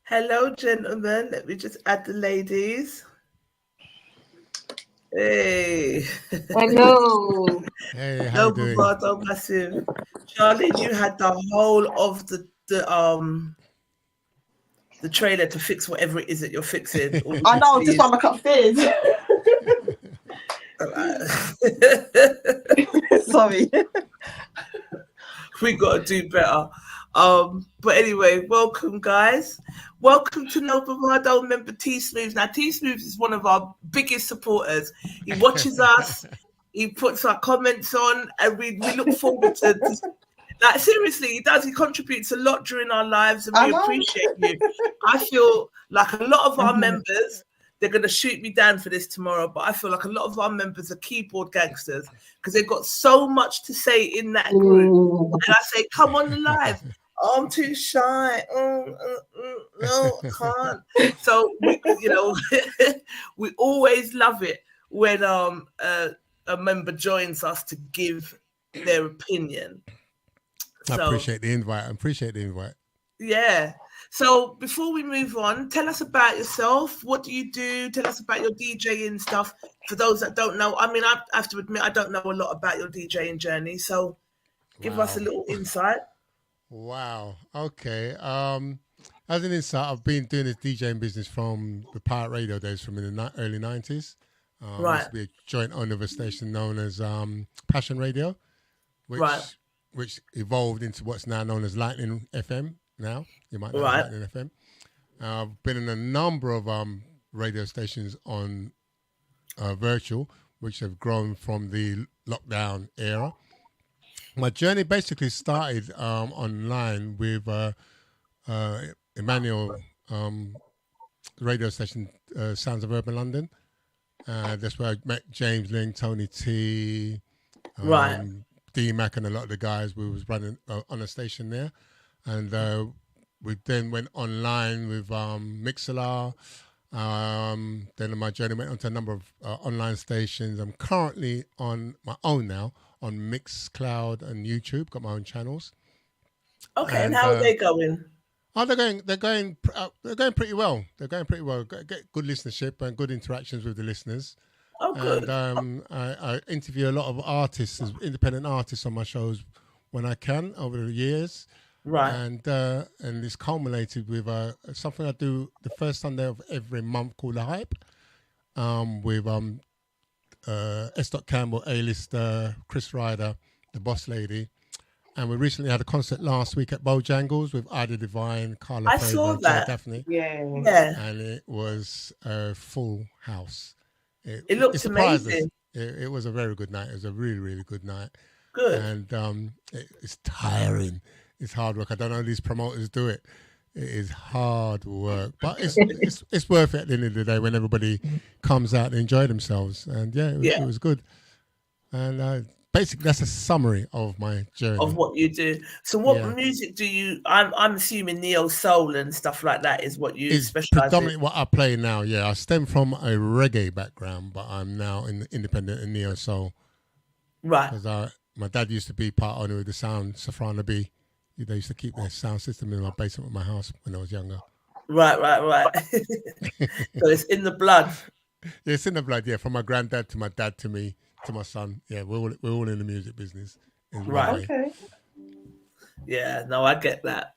Hello, gentlemen. Let me just add the ladies. Hey. Hello. Hey, how you doing? Bravado, massive. Charlie, you had the whole of the trailer to fix whatever it is that you're fixing. I know, just on my upstairs. Sorry. We got to do better. But anyway, welcome, guys. Welcome to No Bravado member T Smooth. Now, T Smooth is one of our biggest supporters. He watches us, he puts our comments on, and we look forward to like, seriously, he does. He contributes a lot during our lives, and we appreciate you. I feel like a lot of our members, they're going to shoot me down for this tomorrow, but I feel like a lot of our members are keyboard gangsters because they've got so much to say in that group. And I say, come on the live. Oh, I'm too shy. No, I can't. So, we always love it when a member joins us to give their opinion. I appreciate the invite. Yeah. So before we move on, tell us about yourself. What do you do? Tell us about your DJing stuff. For those that don't know, I mean, I have to admit, I don't know a lot about your DJing journey. So give us a little insight. Wow. Okay. As an insight, I've been doing this DJing business from the pirate radio days from in the early 90s. I used to be a joint owner of a station known as Passion Radio, which evolved into what's now known as Lightning FM. Now you might know Lightning FM. I've been in a number of radio stations on virtual, which have grown from the lockdown era. My journey basically started online with Emmanuel radio station, Sounds of Urban London. That's where I met James Ling, Tony T, D-Mac, and a lot of the guys. We was running on a station there. And we then went online with Mixlr. Then my journey went on to a number of online stations. I'm currently on my own now on Mixcloud and YouTube. Got my own channels. Okay, and how are they going? Oh, they're going pretty well. They're going pretty well. Get good listenership and good interactions with the listeners. Oh, good. And I interview a lot of artists, independent artists, on my shows when I can over the years. Right. And it's culminated with something I do the first Sunday of every month called The Hype, with S. Campbell, A-list, Chris Ryder, the boss lady. And we recently had a concert last week at Bojangles with Ida Divine, Carla I saw that. Daphne. Yeah. And it was a full house. It looked amazing. It was a very good night. It was a really, really good night. Good. And it's tiring. It's hard work. I don't know how these promoters do it. It is hard work, but it's worth it at the end of the day when everybody comes out and enjoy themselves. And it was good. And basically, that's a summary of my journey of what you do. So, what music do you? I'm assuming neo soul and stuff like that is what you specialize in. Predominantly what I play now. Yeah, I stem from a reggae background, but I'm now in the independent and neo soul. Right. Because my dad used to be part owner of the sound Safrana B. They used to keep their sound system in my basement of my house when I was younger. Right. So it's in the blood. Yeah, it's in the blood. Yeah, from my granddad to my dad to me to my son. Yeah, we're all in the music business. Right. Okay. Yeah. No, I get that.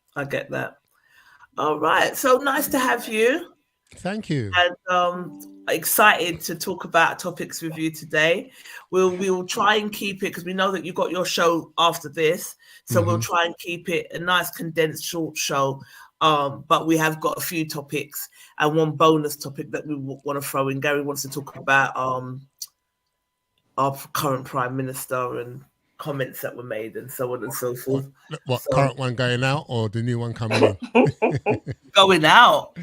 All right. So nice to have you. Thank you. And excited to talk about topics with you today. We'll try and keep it because we know that you've got your show after this. So we'll try and keep it a nice condensed short show. But we have got a few topics and one bonus topic that we want to throw in. Gary wants to talk about our current Prime Minister and comments that were made and so on and so forth. What So, current one going out or the new one coming in? going out,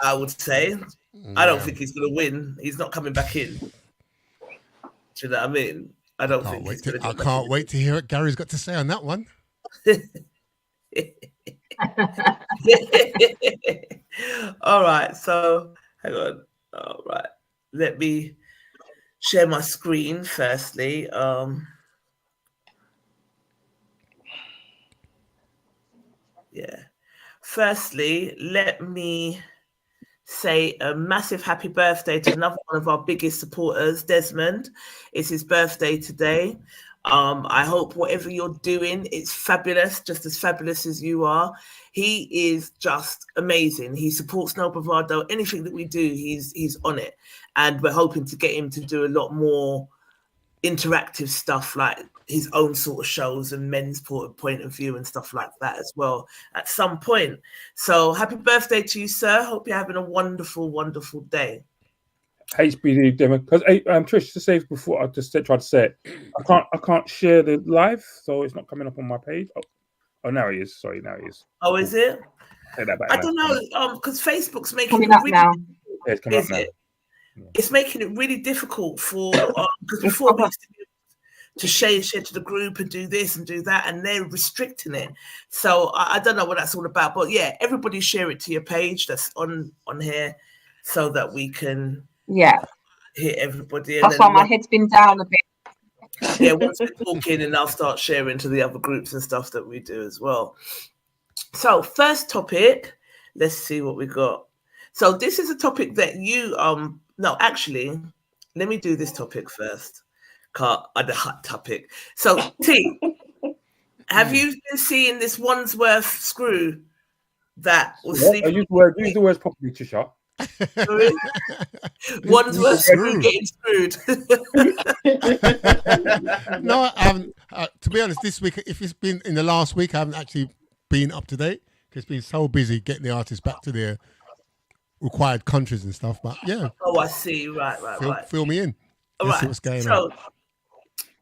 I would say. I don't Yeah. think he's going to win. He's not coming back in. Do you know what I mean? I don't think he's going to. I can't wait to hear what Gary's got to say on that one. All right, so hang on. All right, let me share my screen firstly. Yeah. Firstly, let me say a massive happy birthday to another one of our biggest supporters, Desmond. It's his birthday today. I hope whatever you're doing, it's fabulous, just as fabulous as you are. He is just amazing. He supports No Bravado. Anything that we do, he's on it. And we're hoping to get him to do a lot more interactive stuff, like his own sort of shows and men's point of view and stuff like that as well at some point. So happy birthday to you, sir. Hope you're having a wonderful, wonderful day. HBD demo, because Trish, to say before I just tried to say it, I can't share the live, so it's not coming up on my page. Oh, now it is. Sorry, now it is. Oh, is it? Take that back. I don't know, because Facebook's making Coming it up really now. Yeah, it's coming up now. It's making it really difficult for because before we used to be able to share to the group and do this and do that, and they're restricting it. So I don't know what that's all about, but yeah, everybody share it to your page that's on here, so that we can hit everybody. That's why my head's been down a bit. Yeah, once we're talking, and I'll start sharing to the other groups and stuff that we do as well. So first topic, let's see what we got. So this is a topic that you no, actually, let me do this topic first. The hot topic. So T, have you been seeing this Wandsworth screw that was sleeping? Use the words properly, Trisha. Wandsworth screw getting screwed. No, I haven't. To be honest, this week, if it's been in the last week, I haven't actually been up to date because it's been so busy getting the artists back to their required countries and stuff. But yeah. Oh, I see. Right. Fill me in. Let's see what's going on.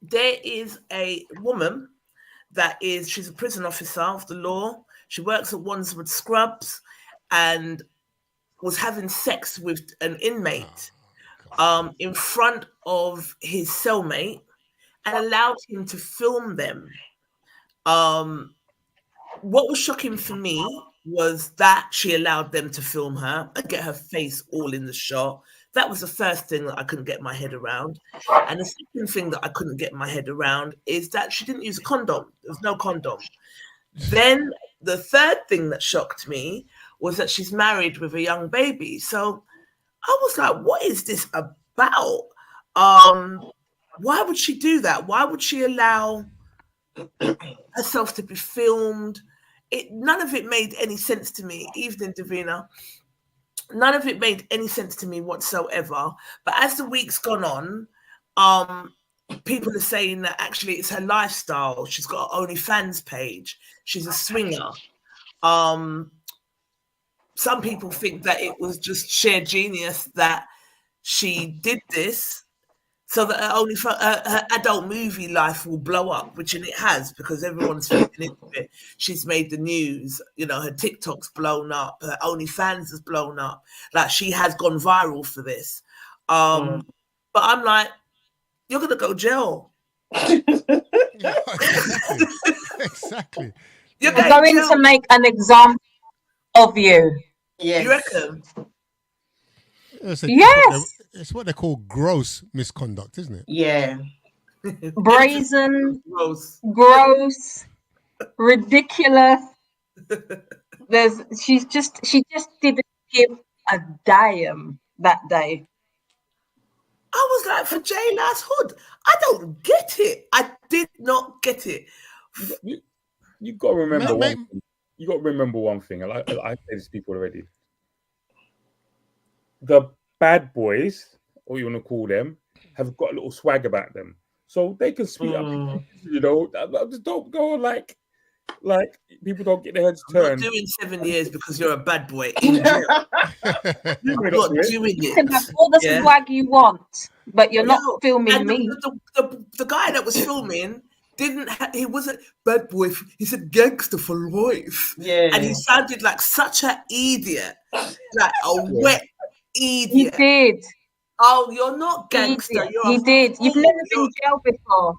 There is a woman she's a prison officer of the law. She works at Wandsworth Scrubs and was having sex with an inmate in front of his cellmate and allowed him to film them. What was shocking for me was that she allowed them to film her and get her face all in the shot. That was the first thing that I couldn't get my head around. And the second thing that I couldn't get my head around is that she didn't use a condom. There was no condom. Then the third thing that shocked me was that she's married with a young baby. So I was like, what is this about? Why would she do that? Why would she allow herself to be filmed? None of it made any sense to me. Evening, Davina. None of it made any sense to me whatsoever. But as the week's gone on, people are saying that actually it's her lifestyle. She's got an OnlyFans page. She's a swinger. Some people think that it was just sheer genius that she did this so that her adult movie life will blow up, which it has, because everyone's filming into it. She's made the news, her TikTok's blown up, her OnlyFans has blown up. Like, she has gone viral for this. But I'm like, you're going to go jail. Exactly. You're going to make an example of you. Yes. You reckon? Yes. It's what they call gross misconduct, isn't it? Yeah. Brazen, gross, ridiculous. She just didn't give a damn that day. I was like, for J-La's hood, I don't get it. I did not get it. You got to remember one thing. You got to remember one thing. I say this to people already. The bad boys, or you want to call them, have got a little swag about them, so they can speak up. Just don't go like people don't get their heads turned. I'm not doing 7 years because you're a bad boy. I'm not doing it. You can have all the swag you want, but you're not filming me. The guy that was filming he wasn't bad boy. He said gangster for life. Yeah. And he sounded like such an idiot, like a wet He idiot. did. Oh, you're not gangster. He did. You've never been jailed before.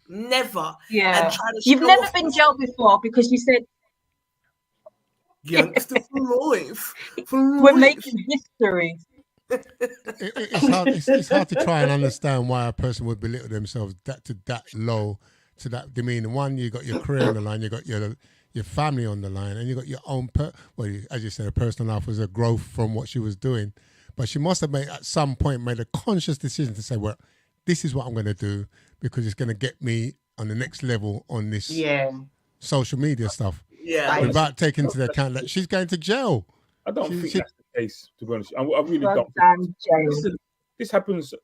Never. Yeah. And trying to You've show never off been jailed before because you said gangster for life. we're making history. It's hard to try and understand why a person would belittle themselves to that low, to that demeanor. One, you got your career on the line, you got your family on the line, and you got your own as you said, her personal life was a growth from what she was doing. But she must have at some point made a conscious decision to say, well, this is what I'm going to do because it's going to get me on the next level on this social media stuff. Yeah. Without taking into account that she's going to jail. I don't think that's the case, to be honest. I really don't. This happens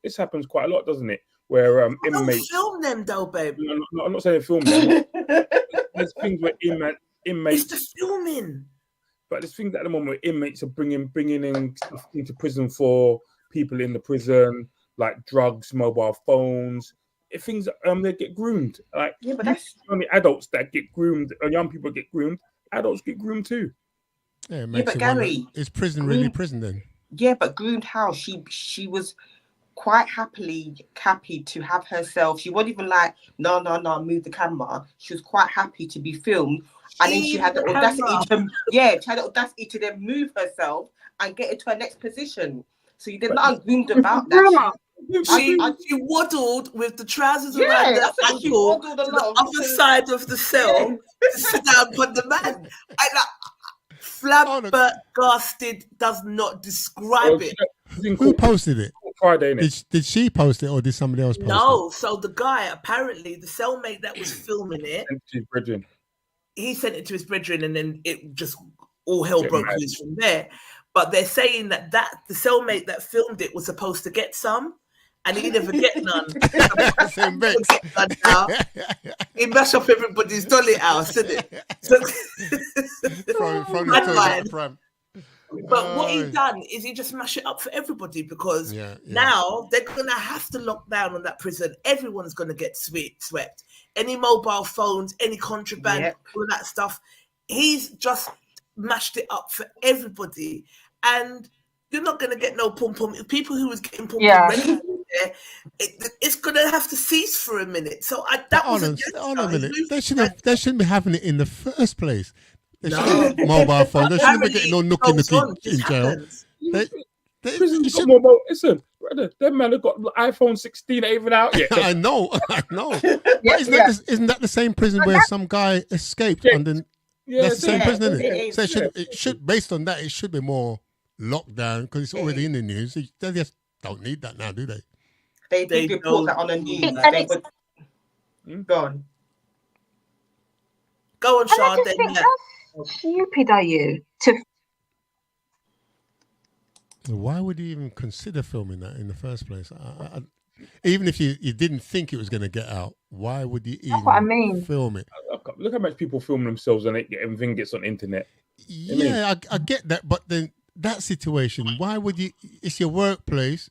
quite a lot, doesn't it? Where inmates don't film them though, babe. No, I'm not saying film them. There's things where inmates. It's the filming. But there's things at the moment where inmates are bringing in stuff into prison for people in the prison, like drugs, mobile phones. Things they get groomed. Like but that's only adults that get groomed, or young people get groomed. Adults get groomed too. Yeah, but Gary, is prison really prison then? Yeah, but groomed how? She was quite happy to have herself. She wasn't even like, no, move the camera. She was quite happy to be filmed. And then she had the audacity to then move herself and get into her next position. So you did not groomed about that. She waddled with the trousers around the ankle to the other side of the cell to sit down on the man. Flabbergasted does not describe it. Who posted it? Friday, did she post it or did somebody else post it? No, so the guy, apparently, the cellmate that was filming it, he sent it to his brethren and then it just all hell broke loose from there. But they're saying that the cellmate that filmed it was supposed to get some, and he never get none. He mashed up everybody's dolly house, didn't it? So, from the toilet. But what he done is he just mashed it up for everybody because now they're going to have to lock down on that prison. Everyone's going to get swept. Any mobile phones, any contraband, all that stuff. He's just mashed it up for everybody. And you're not going to get no pom-pom. People who was getting pom-pom there, it's going to have to cease for a minute. So hold on a minute. They shouldn't be having it in the first place. Mobile phone. They shouldn't be getting no nookie in jail. Listen, brother, them man have got iPhone 16 ain't even out yet. I know. Isn't that the same prison where some guy escaped? And then that's the same prison, isn't it? So it should, based on that, it should be more lockdown because it's already in the news. They just don't need that now, do they? They did report that on the news. Go on, Sean. How stupid are you? Why would you even consider filming that in the first place? Even if you didn't think it was going to get out, why would you even film it? Look how much people film themselves and everything gets on the internet. Yeah, I get that. But then that situation, why would you? It's your workplace.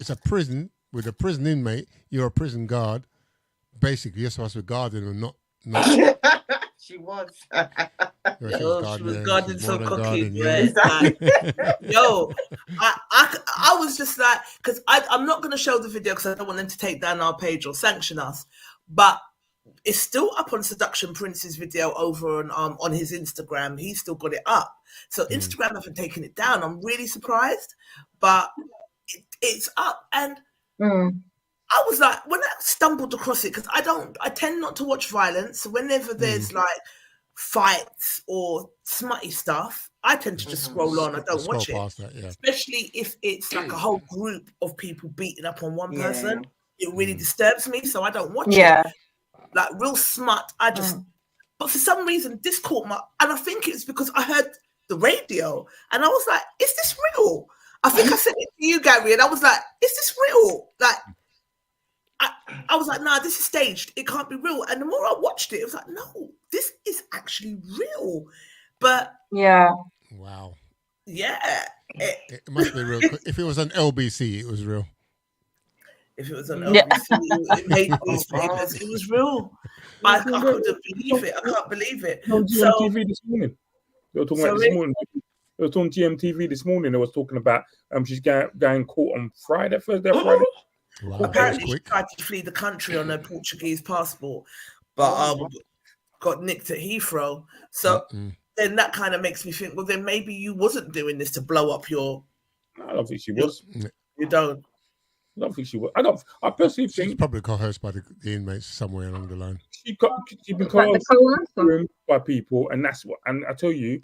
It's a prison with a prison inmate. You're a prison guard. Basically, you're supposed to be guarding or not. She was. She was guarding so cocky. Yo, I was just like, because I'm not going to show the video because I don't want them to take down our page or sanction us, but it's still up on Seduction Prince's video over on his Instagram. He's still got it up. So Instagram haven't taken it down. I'm really surprised, but it's up. And I was like, when I stumbled across it, because I tend not to watch violence. So whenever there's like fights or smutty stuff, I tend to just scroll on. I don't watch it. Especially if it's like a whole group of people beating up on one person. It really disturbs me, so I don't watch it. Like real smut, but for some reason this caught my, and I think it's because I heard the radio and I was like, is this real? I think I said it to you, Gary, and I was like, is this real? Like, I was like, nah, this is staged. It can't be real. And the more I watched it, it was like, no, this is actually real. But wow. Yeah. It must be real. If it was on LBC, it was real. If it was on Yeah. LBC, it made newspapers. It was real. I couldn't believe it. I can't believe it. On So, GMTV this morning. They were talking about this morning. It was on GMTV this morning. They was talking about she's going court on Friday, Thursday, or Friday. Wow, apparently she tried to flee the country on her Portuguese passport, but got nicked at Heathrow. So then that kind of makes me think, well, then maybe you wasn't doing this to blow up your. I don't think she was. You don't. I don't think she was. I personally think she's probably coerced by the inmates somewhere along the line. She's been coerced by people, and that's what. And I tell you,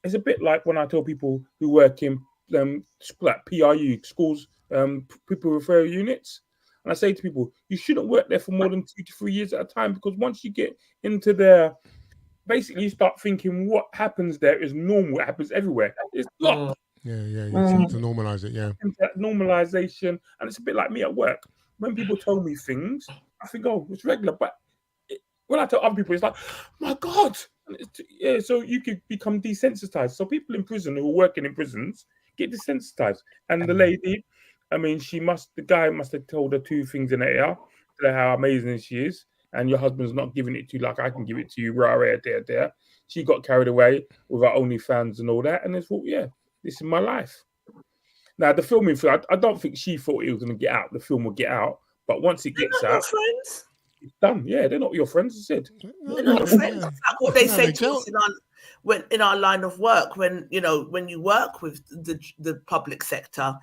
it's a bit like when I tell people who work in like PRU schools, people referral units, and I say to people, you shouldn't work there for more than 2 to 3 years at a time, because once you get into there, basically you start thinking what happens there is normal. It happens everywhere. It's not. Yeah. You have to normalize it. Yeah. That normalization, and it's a bit like me at work. When people tell me things, I think, oh, it's regular. But when I tell other people, it's like, my God. So you could become desensitized. So people in prison who are working in prisons get desensitized. And the lady, I mean, the guy must have told her 2 things in her ear, tell her how amazing she is, and your husband's not giving it to you like I can give it to you, there. She got carried away with her OnlyFans and all that, and they thought, yeah, this is my life. Now, the filming thing, I don't think she thought it was going to get out. The film will get out, but once it gets out, friends. It's done. Yeah, they're not your friends. I said they're not your friends. That's like what they say to us in our line of work. When you work with the public sector,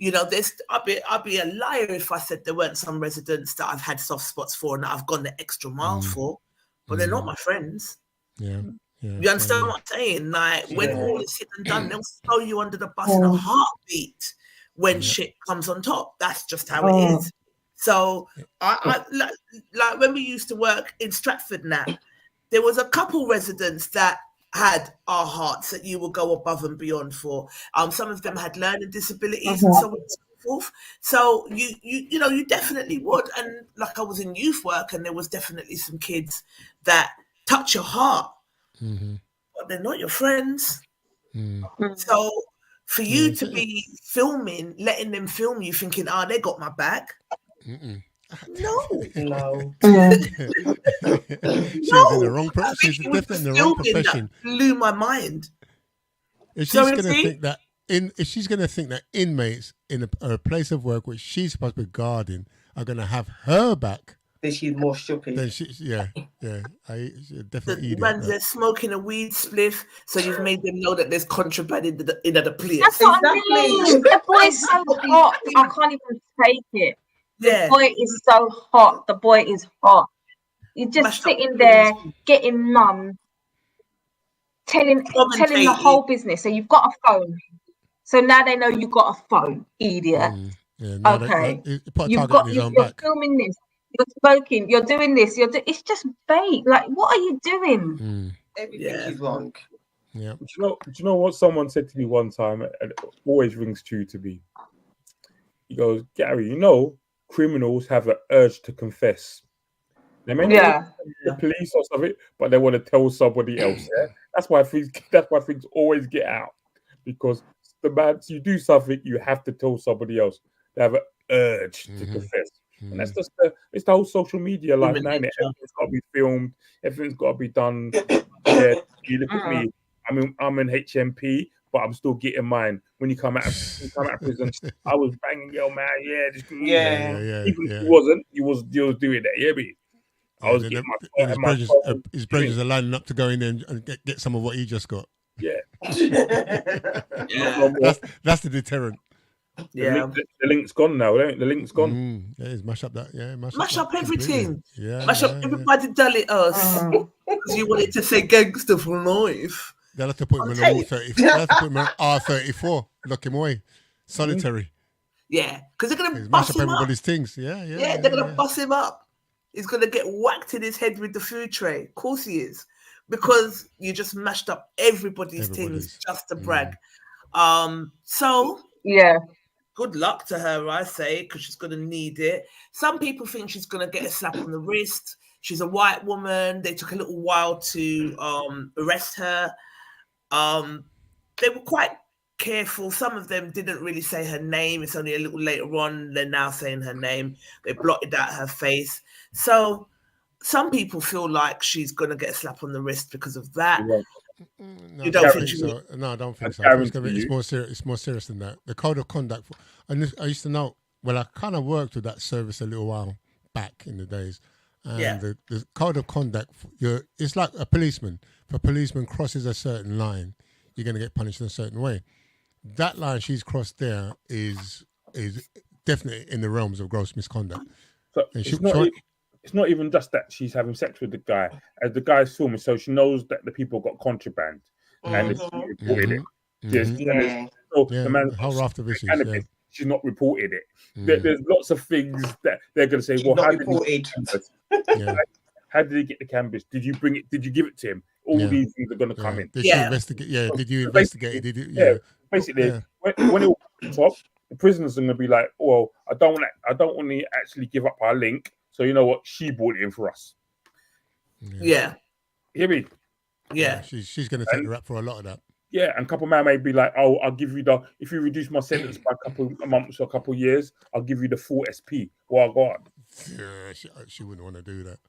I'd be a liar if I said there weren't some residents that I've had soft spots for and that I've gone the extra mile for, but they're not my friends. Yeah. You understand what I'm saying? Like, when all is said and done, they'll throw you under the bus in a heartbeat when shit comes on top. That's just how it is. So, I like when we used to work in Stratford now, there was a couple residents that had our hearts that you will go above and beyond for. Some of them had learning disabilities and so on and so forth. So you definitely would. And like I was in youth work, and there was definitely some kids that touch your heart. But they're not your friends. So for you to be filming, letting them film you, thinking, they got my back. No. She's in the wrong profession. She's definitely in the wrong profession. That blew my mind. If she's going to think that inmates in a place of work which she's supposed to be guarding are going to have her back, then she's more stupid. Then I definitely they're smoking a weed spliff, so you've made them know that there's contraband in the place. That's what I mean. The boy's so hot, I can't even take it. The boy is so hot. The boy is hot. You're just sitting there getting mum, telling the whole business. So you've got a phone. So now they know you've got a phone, idiot. Okay. You're filming this. You're smoking. You're doing this. It's just bait. Like, what are you doing? Everything is wrong. Yeah. Do you know what someone said to me one time? And it always rings true to me. He goes, Gary, criminals have an urge to confess. They may not the police or something, but they want to tell somebody else. Yeah? That's why things always get out, because you do something, you have to tell somebody else. They have an urge to confess, and that's just it's the whole social media life now. Everything's got to be filmed. Everything's got to be done. Yeah, you look at me. I'm in HMP. But I'm still getting mine. When you come out of prison, I was banging yo man, Even if you wasn't, you was doing that, I was getting his brothers are lining up to go in there and get some of what he just got. Yeah, that's the deterrent. Yeah, the link's gone now. The link's gone. Yeah, it's mash up that. Yeah, mash up everything. Yeah, mash up everybody. Tell it us because you wanted to say gangster for life. They'll have to put him in the 30. They'll have to put him in R34. Lock him away. Solitary. Yeah, because they're going to mash bust up him everybody's up. Things. Yeah. They're going to bust him up. He's going to get whacked in his head with the food tray. Of course he is. Because you just mashed up everybody's things just to brag. So, good luck to her, I say, because she's going to need it. Some people think she's going to get a slap on the wrist. She's a white woman. They took a little while to arrest her. They were quite careful. Some of them didn't really say her name. It's only a little later on they're now saying her name. They blotted out her face. So some people feel like she's going to get a slap on the wrist because of that. No, you don't think so? No, I don't think so. It's more serious. It's more serious than that. The code of conduct. I used to know. Well, I kind of worked with that service a little while back in the days, and the code of conduct. It's like a policeman. If a policeman crosses a certain line, you're going to get punished in a certain way. That line she's crossed there is definitely in the realms of gross misconduct. So it's not even just that she's having sex with the guy. As the guy's filming, so she knows that the people got contraband and it's reported it. The man whole raft of issues. She's not reported it. There's lots of things that they're going to say. Well, how did he get the cannabis? Did you bring it? Did you give it to him? All these things are going to come in. Did you investigate? Yeah. Did you investigate? Basically, when it comes up, the prisoners are going to be like, "Well, I don't want to actually give up our link. So you know what? She brought it in for us." Yeah. Hear me? Yeah. She's going to take the rap for a lot of that. Yeah, and a couple of men may be like, "Oh, I'll give you if you reduce my sentence by a couple of months or a couple of years, I'll give you the full SP." Well, God. Yeah, she wouldn't want to do that.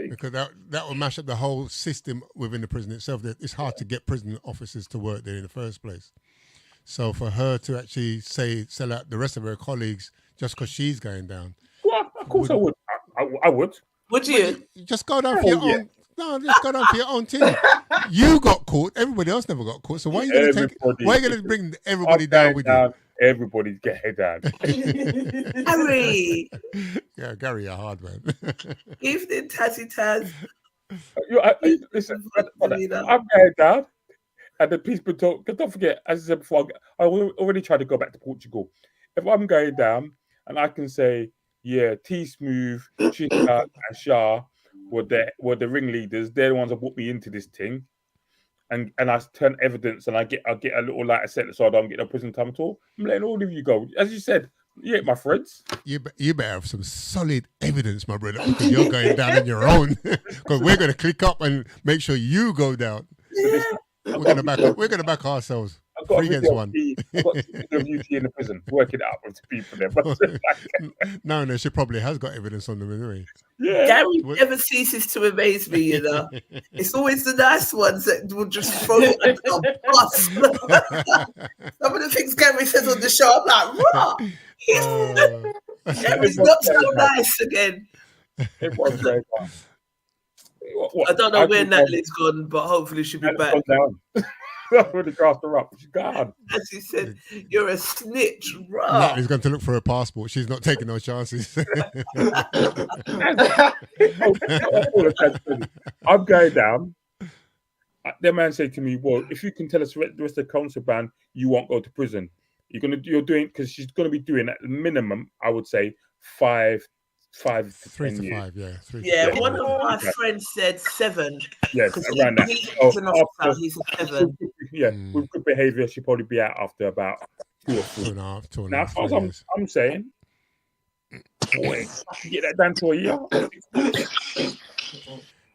Because that would mash up the whole system within the prison itself. It's hard to get prison officers to work there in the first place. So for her to actually sell out the rest of her colleagues just because she's going down. Well, of course I would. I would. Would you? Just go down for your own. No, just go down for your own team. You got caught. Everybody else never got caught. So why are you going to Why are you going to bring everybody down with you? Everybody's getting down. Gary. Yeah, Gary, a hard man. Evening, Tazzy Taz. Listen, I'm going down. And the people talk. Because don't forget, as I said before, I already tried to go back to Portugal. If I'm going down and I can say, yeah, T Smooth, Chica, and Shah were the ringleaders. They're the ones that put me into this thing, and I turn evidence, and I get a little lighter sentence, so I don't get no prison time at all. I'm letting all of you go, as you said. Yeah, my friends. You better have some solid evidence, my brother, because you're going down on your own. Because we're going to click up and make sure you go down. We're going to back ourselves. I've got 3 against 1. I've got a beauty in the prison. Work it out with the people there. No, she probably has got evidence on them anyway. Yeah. Gary never ceases to amaze me, you know. It's always the nice ones that will just throw it under the bus. Some of the things Gary says on the show, I'm like, Gary's not so nice again. It was very nice. I don't know where Natalie's gone, but hopefully she'll be back. That's when the grassed her up. She's gone. As he said, you're a snitch, right? Natalie's going to look for her passport. She's not taking those chances. I'm going down. Their man said to me, "Well, if you can tell us the rest of the contraband, you won't go to prison. You're doing because she's going to be doing at the minimum, I would say 5 to 3 to 10 5, yeah. 3 to yeah, 5. one of my friends said 7. Yes, around that. He's a 7. Yeah, with good behaviour, she'll probably be out after about 2 or 3. 2.5 Now, years. as I'm saying, boy, you get that down to a year.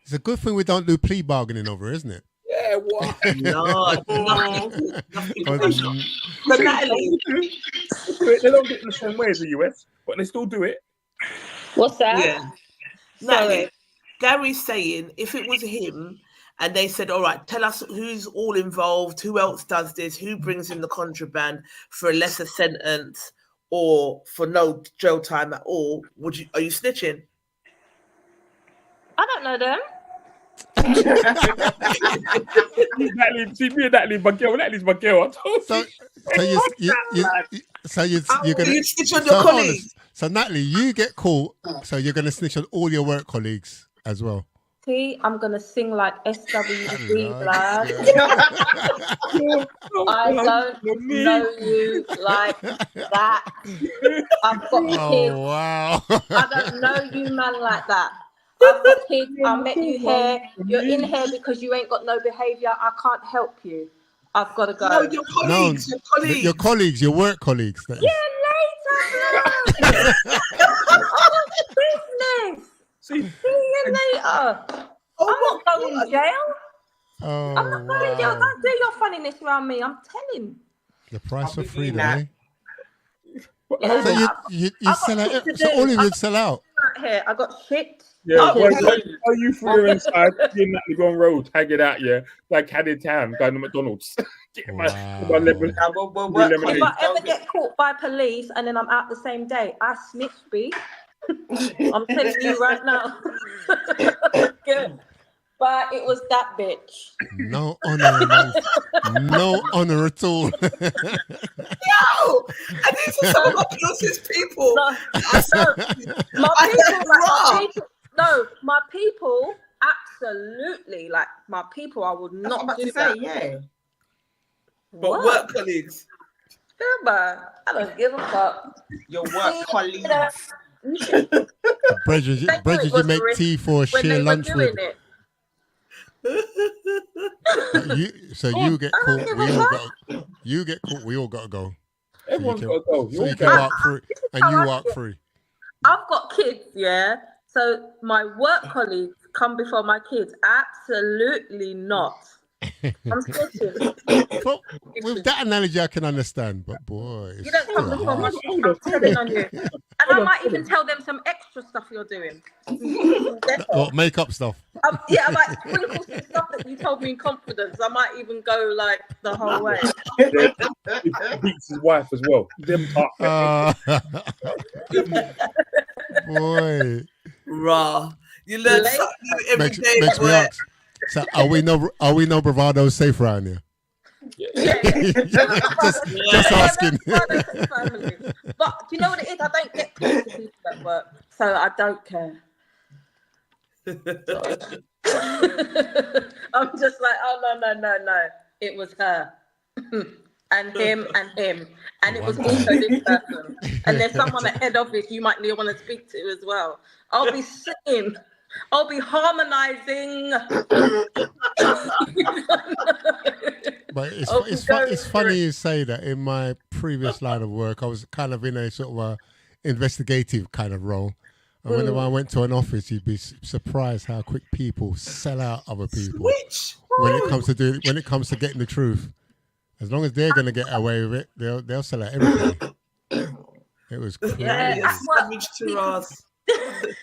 It's a good thing we don't do plea bargaining over, isn't it? Yeah, what? No, nothing. But Natalie, they don't do it in the same way as the US, but they still do it. What's that? Yeah. Natalie, Gary's saying if it was him and they said, all right, tell us who's all involved, who else does this, who brings in the contraband for a lesser sentence or for no jail time at all, are you snitching? I don't know them. Natalie, my girl. Natalie's my girl. So you're gonna you snitch on your colleagues. So Natalie, you get caught. So you're gonna snitch on all your work colleagues as well. See, I'm gonna sing like SWV, blood. I don't know you like that. I've got kids. Oh wow! I don't know you, man, like that. I've got kids. I met you here. You're in here because you ain't got no behaviour. I can't help you. I've got to go. No, your colleagues. Your colleagues, your work colleagues. Yeah, later, business. See you later. I'm not going to jail. I'm not going to jail. Don't do your funniness around me. I'm telling. The price for freedom, that. eh? Yeah. So you sell out. So all of you sell out. Here, I got shit. Yeah, are you through inside in that Legon Road, tag it out, yeah, like Caddy Town, going to McDonald's. Wow. If I ever get caught by police and then I'm out the same day, I snitch, B. I'm telling you right now. Good. But it was that bitch. No honor, man. No honor at all. Yo, and these are some of my closest people. My people, absolutely. Like my people, I would not do that. Yeah. But work colleagues. Yeah, man. I don't give a fuck. Your work colleagues. Bridget, you make tea for share lunch with. You get caught. You get caught. We all got to go. Everyone's got to go. So you can walk free, and you walk free. I've got kids, yeah. So my work colleagues come before my kids. Absolutely not. I'm switching. Well, with that analogy, I can understand, but boy, you don't come before my kids. I'm telling on you, and I might even tell them some extra stuff you're doing. What, makeup stuff? Yeah, I might sprinkle some stuff that you told me in confidence. I might even go like the whole way. He beats his wife as well. Them boy, Raw. You learn something new every day. Makes me ask. So are we no Bravado safe around here? Yeah. just asking. But do you know what it is? I don't get close to people at work, so I don't care. I'm just like, oh no. It was her. And him, and it was also this person. And there's someone at head office you might want to speak to as well. I'll be singing. I'll be harmonizing. But it's funny you say that. In my previous line of work, I was kind of in a sort of a investigative kind of role. And whenever I went to an office, you'd be surprised how quick people sell out other people. When it comes to getting the truth. As long as they're going to get away with it, they'll sell out everybody. It was crazy. Yeah, do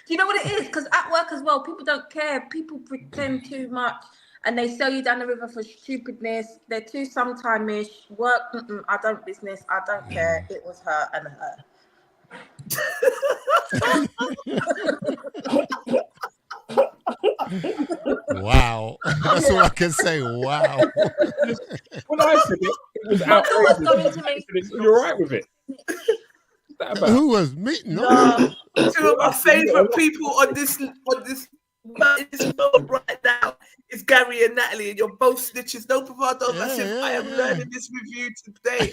you know what it is? Because at work as well, people don't care. People pretend too much, and they sell you down the river for stupidness. They're too sometime-ish. Work, I don't business. I don't care. It was her and her. Wow. That's all I can say. Wow. When I said it was outrageous. You're right with it. Who was me? No. Two of my favourite people on this moment right now is Gary and Natalie, and you're both snitches. No bravado. I am learning this with you today.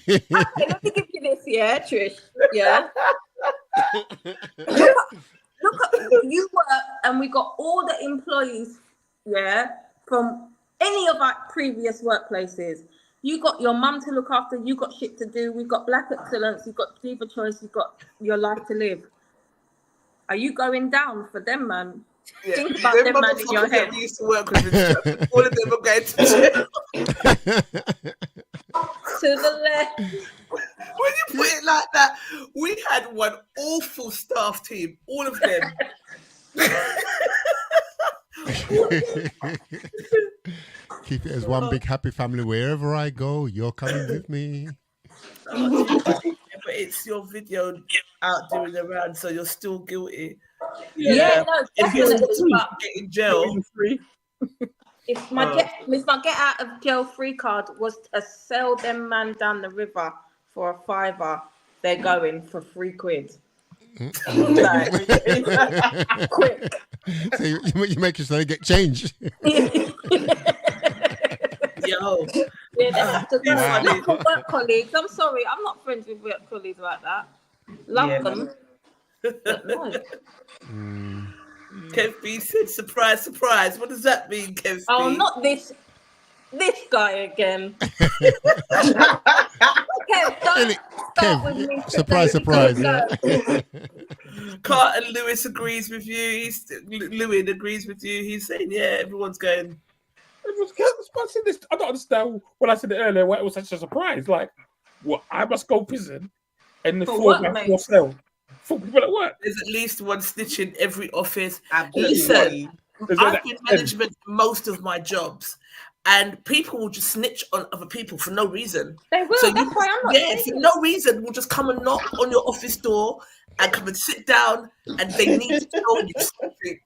Okay, let me give you this, yeah, Trish. Yeah. Look at you work, and we got all the employees, yeah, from any of our previous workplaces. You got your mum to look after, you got shit to do, we've got Black Excellence, you've got Diva Choice, you've got your life to live. Are you going down for them, man? Yeah. Think about them, man, in your head. We used to work with all of them are going to jail. To the left. When you put it like that, we had one awful staff team, all of them. Keep it as one big happy family. Wherever I go, you're coming with me. But it's your video out doing around, so you're still guilty. Yeah, no, definitely. Get in jail. If my get out of jail free card was to sell them man down the river for a £5, they're going for £3. Quick. So you make sure they get change. Yo. Yeah, they have to go. Not for work colleagues. I'm sorry, I'm not friends with work colleagues like that. Love them. But no. Kev B said, surprise, surprise. What does that mean, Kev B? Oh, not this guy again. Kev, surprise, surprise. Yeah. Carlton Lewis agrees with you. Lewin agrees with you. He's saying, yeah, everyone's going. this. I don't understand when I said it earlier why it was such a surprise. Like, what? I must go prison and the For 4x4 cell for people at work. There's at least one snitch in every office. Absolutely. Listen, I've been management most of my jobs, and people will just snitch on other people for no reason. They will. So that's why I'm not. for no reason, will just come and knock on your office door and come and sit down, and they need to tell you something.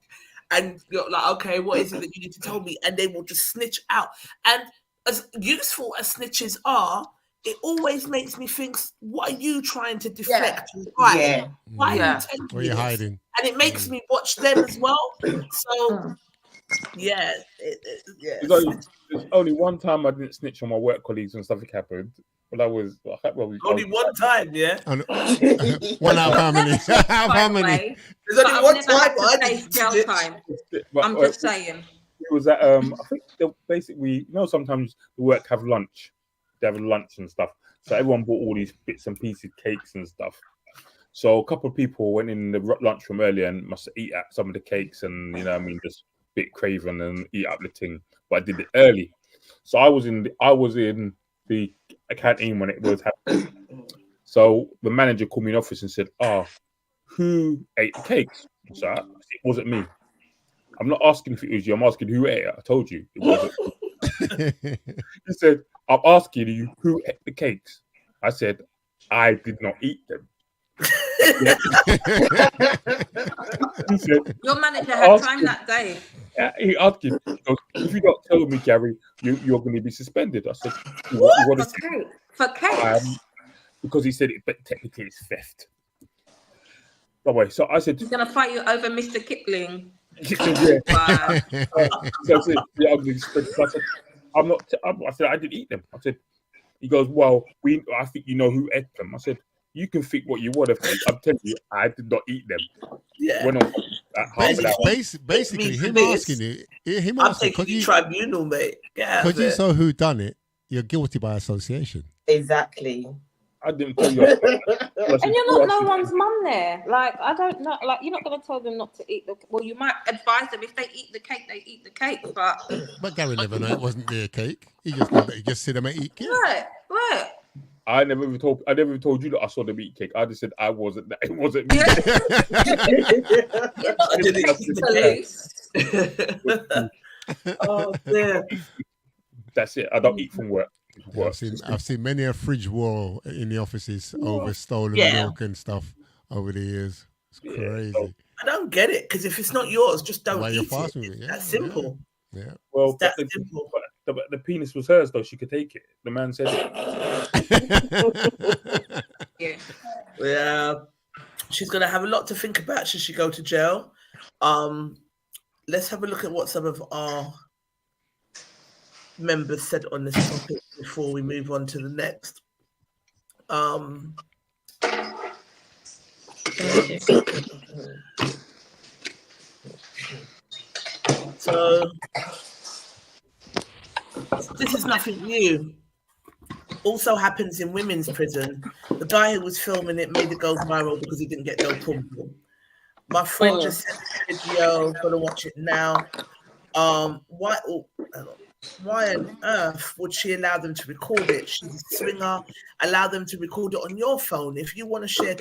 And you're like, okay, what is it that you need to tell me? And they will just snitch out. And as useful as snitches are, it always makes me think, what are you trying to deflect? Yeah. Why are you telling me Where are you hiding? And it makes me watch them as well. So, yeah. There's only one time I didn't snitch on my work colleagues when something happened. But that was only one time, yeah. One out of how many? How many? There's only one time. I'm just saying. It was at I think basically, sometimes the work have lunch. They have lunch and stuff. So everyone bought all these bits and pieces, cakes and stuff. So a couple of people went in the lunchroom earlier and must eat at some of the cakes and just a bit craven and eat up the thing. But I did it early, so I was in the canteen when it was happening. So the manager called me in the office and said, who ate the cakes? So it wasn't me. I'm not asking if it was you. I'm asking who ate it. I told you it wasn't. He said, I'm asking you who ate the cakes. I said, I did not eat them. He said, your manager had time that day. He asked him, if you don't tell me, Gary, you're going to be suspended. I said, what for cakes? Because he said but technically it's theft. By the way, so I said, he's going to fight you over Mr. Kipling. Yeah. Wow. So I said, yeah, I'm going to be suspended. So I said, I said, I didn't eat them. I said, he goes, well, I think you know who ate them. I said, you can think what you want of me. I'm telling you, I did not eat them. Yeah. Basically, him asking you, I'm taking you tribunal, mate. Because you saw who done it, you're guilty by association. Exactly. I didn't tell you. And you're not no one's mum there. Like, I don't know. Like, you're not going to tell them not to eat well, you might advise them if they eat the cake, they eat the cake. But Gary never know it wasn't their cake. He just know that he just sit them and eat cake. Right. I never even told you that I saw the meat cake. I just said I wasn't that. It wasn't me. Oh, dear. That's it. I don't eat from work. Yeah, I've seen many a fridge war in the offices over stolen milk and stuff over the years. It's crazy. I don't get it, because if it's not yours, just don't eat it. Yeah, that's simple. Yeah. Well, that's simple. The penis was hers, though. She could take it. The man said it. Yeah. She's going to have a lot to think about should she go to jail. Let's have a look at what some of our members said on this topic before we move on to the next. So this is nothing new. Also happens in women's prison. The guy who was filming it made it go viral because he didn't get no pum pum. My friend just sent the video. Gonna watch it now. Why on earth would she allow them to record it? She's a swinger. Allow them to record it on your phone. If you want to share,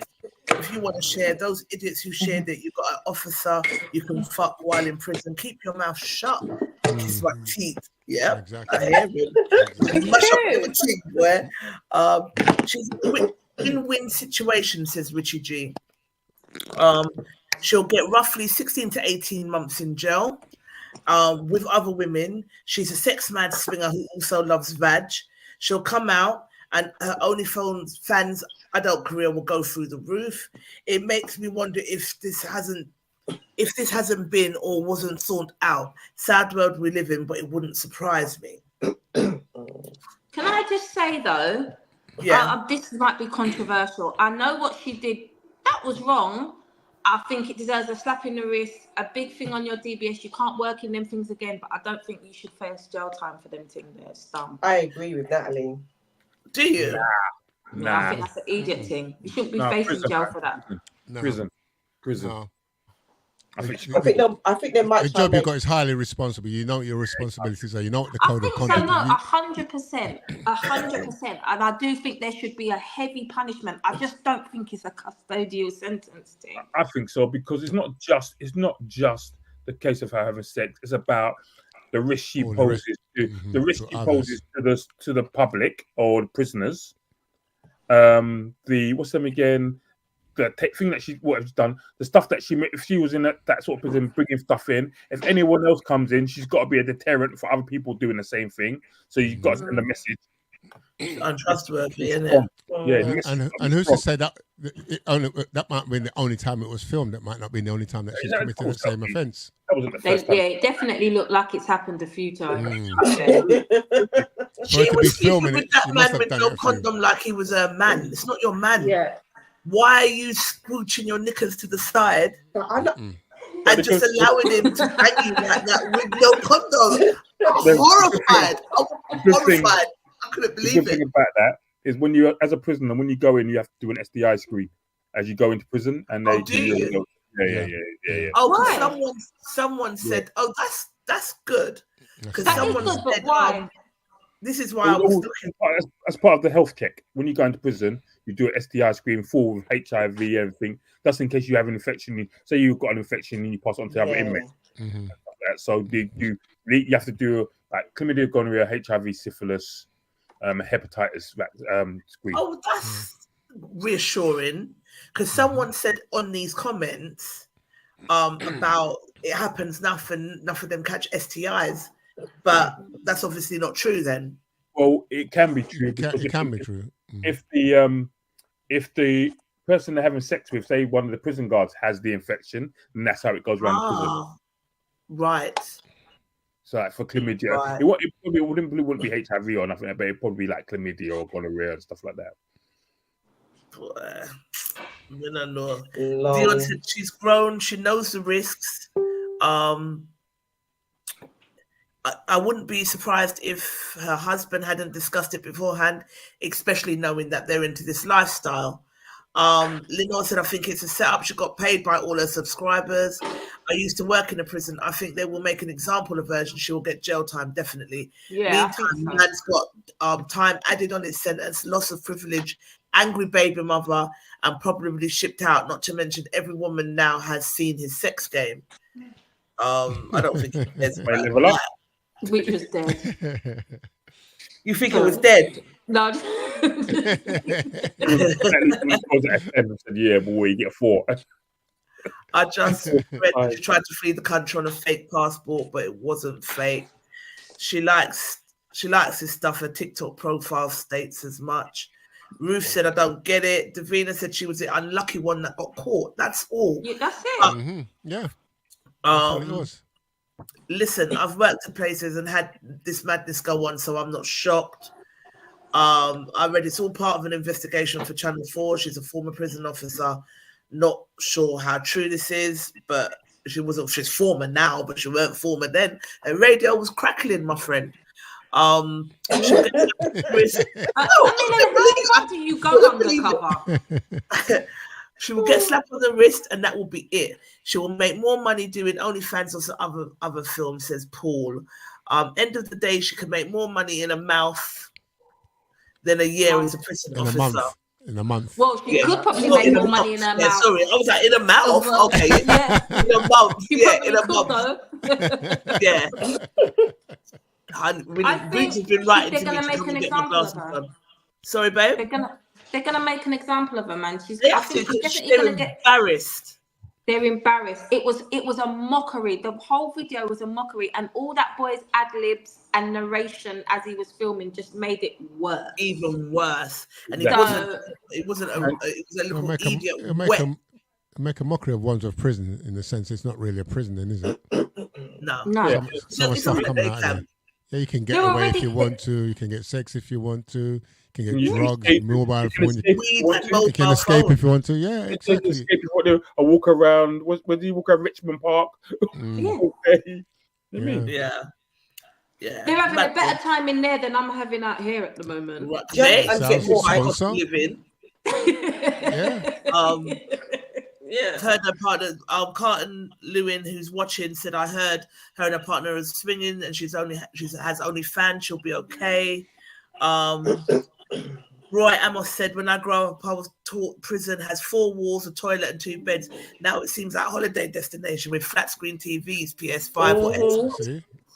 those idiots who shared it, you've got an officer you can fuck while in prison. Keep your mouth shut. Kiss my teeth. Yeah, exactly. I hear it. Mush up your teeth, where she's a win-win situation, says Richie G. She'll get roughly 16 to 18 months in jail. With other women, she's a sex-mad swinger who also loves vag. She'll come out, and her OnlyFans fans' adult career will go through the roof. It makes me wonder if this hasn't been or wasn't sorted out. Sad world we live in, but it wouldn't surprise me. Can I just say though, this might be controversial. I know what she did. That was wrong. I think it deserves a slap in the wrist, a big thing on your DBS. You can't work in them things again, but I don't think you should face jail time for them things there. Stump. I agree with Natalie. Do you? Nah. I think that's an idiot thing. You shouldn't be facing jail for that. Prison. No. I think they might. The job you got is highly responsible. You know what your responsibilities are. You know what the code of conduct. No, 100%, 100%. And I do think there should be a heavy punishment. I just don't think it's a custodial sentence thing. I think so, because it's not just the case of her having sex. It's about the risk she poses to the public or the prisoners. What's them again? The thing that she's done, the stuff that if she was in that sort of prison, bringing stuff in. If anyone else comes in, she's got to be a deterrent for other people doing the same thing. So you've got to send a message. Untrustworthy, isn't it? And who's to say that that might be the only time it was filmed? That might not be the only time that she's committed the same offence. It definitely looked like it's happened a few times. She was filming with that man with no condom like he was a man. It's not your man. Yeah. Why are you scooching your knickers to the side and just allowing him to bang you like that with no condom? I'm horrified. I couldn't believe it. The thing about that is when you, as a prisoner, when you go in, you have to do an SDI screen as you go into prison, and they do. Yeah. Oh, right. Someone said, "Oh, that's good," because someone said, "Why?" This is why I was looking. As part of the health check, when you go into prison, you do an SDI screen full with HIV, everything. That's in case you have an infection. Say you've got an infection and you pass it on to other inmates. So you have to do like chlamydia, gonorrhea, HIV, syphilis, hepatitis screen. Oh, that's reassuring, because someone said on these comments about it happens enough of them catch STIs. But that's obviously not true then. Well, it can be true. It can be true. If the person they're having sex with, say one of the prison guards, has the infection, then that's how it goes around the prison. Right. So like for chlamydia, right. It wouldn't be HIV or nothing, but it'd probably be like chlamydia or gonorrhea and stuff like that. No. Dion said she's grown, she knows the risks. I wouldn't be surprised if her husband hadn't discussed it beforehand, especially knowing that they're into this lifestyle. Lenore said, I think it's a setup. She got paid by all her subscribers. I used to work in a prison. I think they will make an example of her and she will get jail time, definitely. Yeah. Meantime, man's got time added on his sentence, loss of privilege, angry baby mother, and probably shipped out. Not to mention every woman now has seen his sex game. I don't think he cares about that. Which was dead. You think it was dead? No. Yeah, boy, you get 4. I just read she tried to flee the country on a fake passport, but it wasn't fake. She likes this stuff. Her TikTok profile states as much. Ruth said, I don't get it. Davina said she was the unlucky one that got caught. That's all. Yeah, that's it. Yeah. That's it was. Listen, I've worked at places and had this madness go on, so I'm not shocked. I read it's all part of an investigation for Channel 4. She's a former prison officer. Not sure how true this is, but she's former now, but she weren't former then. And radio was crackling, my friend. How do you go undercover? She will get slapped on the wrist, and that will be it. She will make more money doing OnlyFans or some other films, says Paul. End of the day, she can make more money in a mouth than a year as a prison officer. In a month. Well, she could probably make more money in her mouth. Sorry, I was like, in a mouth? Well, okay. Yeah. In a month. In a month. Yeah. Boots has been writing they're going to make an example of her. Sorry, babe? They're going to make an example of her, man. They're embarrassed. They're embarrassed. It was a mockery. The whole video was a mockery, and all that boy's ad-libs and narration as he was filming just made it worse. Even worse. And it was a little idiot. Make a mockery of Wandsworth Prison in the sense it's not really a prison, then, is it? No. Some stuff coming out of there. Yeah, you can get away if you want to. You can get sex if you want to. You can get drugs, mobile phone. You can escape if you want to. Yeah, exactly. Escape if you want to. I walk around. Where do you walk around Richmond Park? Yeah. They're having a better time in there than I'm having out here at the moment. And get more high cost living. Yeah. Yeah. Heard her partner, Carlton Lewin, who's watching, said, I heard her and her partner is swinging and she has only fans, she'll be okay. Roy Amos said, when I grow up, I was taught prison has 4 walls, a toilet and 2 beds. Now it seems like a holiday destination with flat screen TVs, PS5, whatever.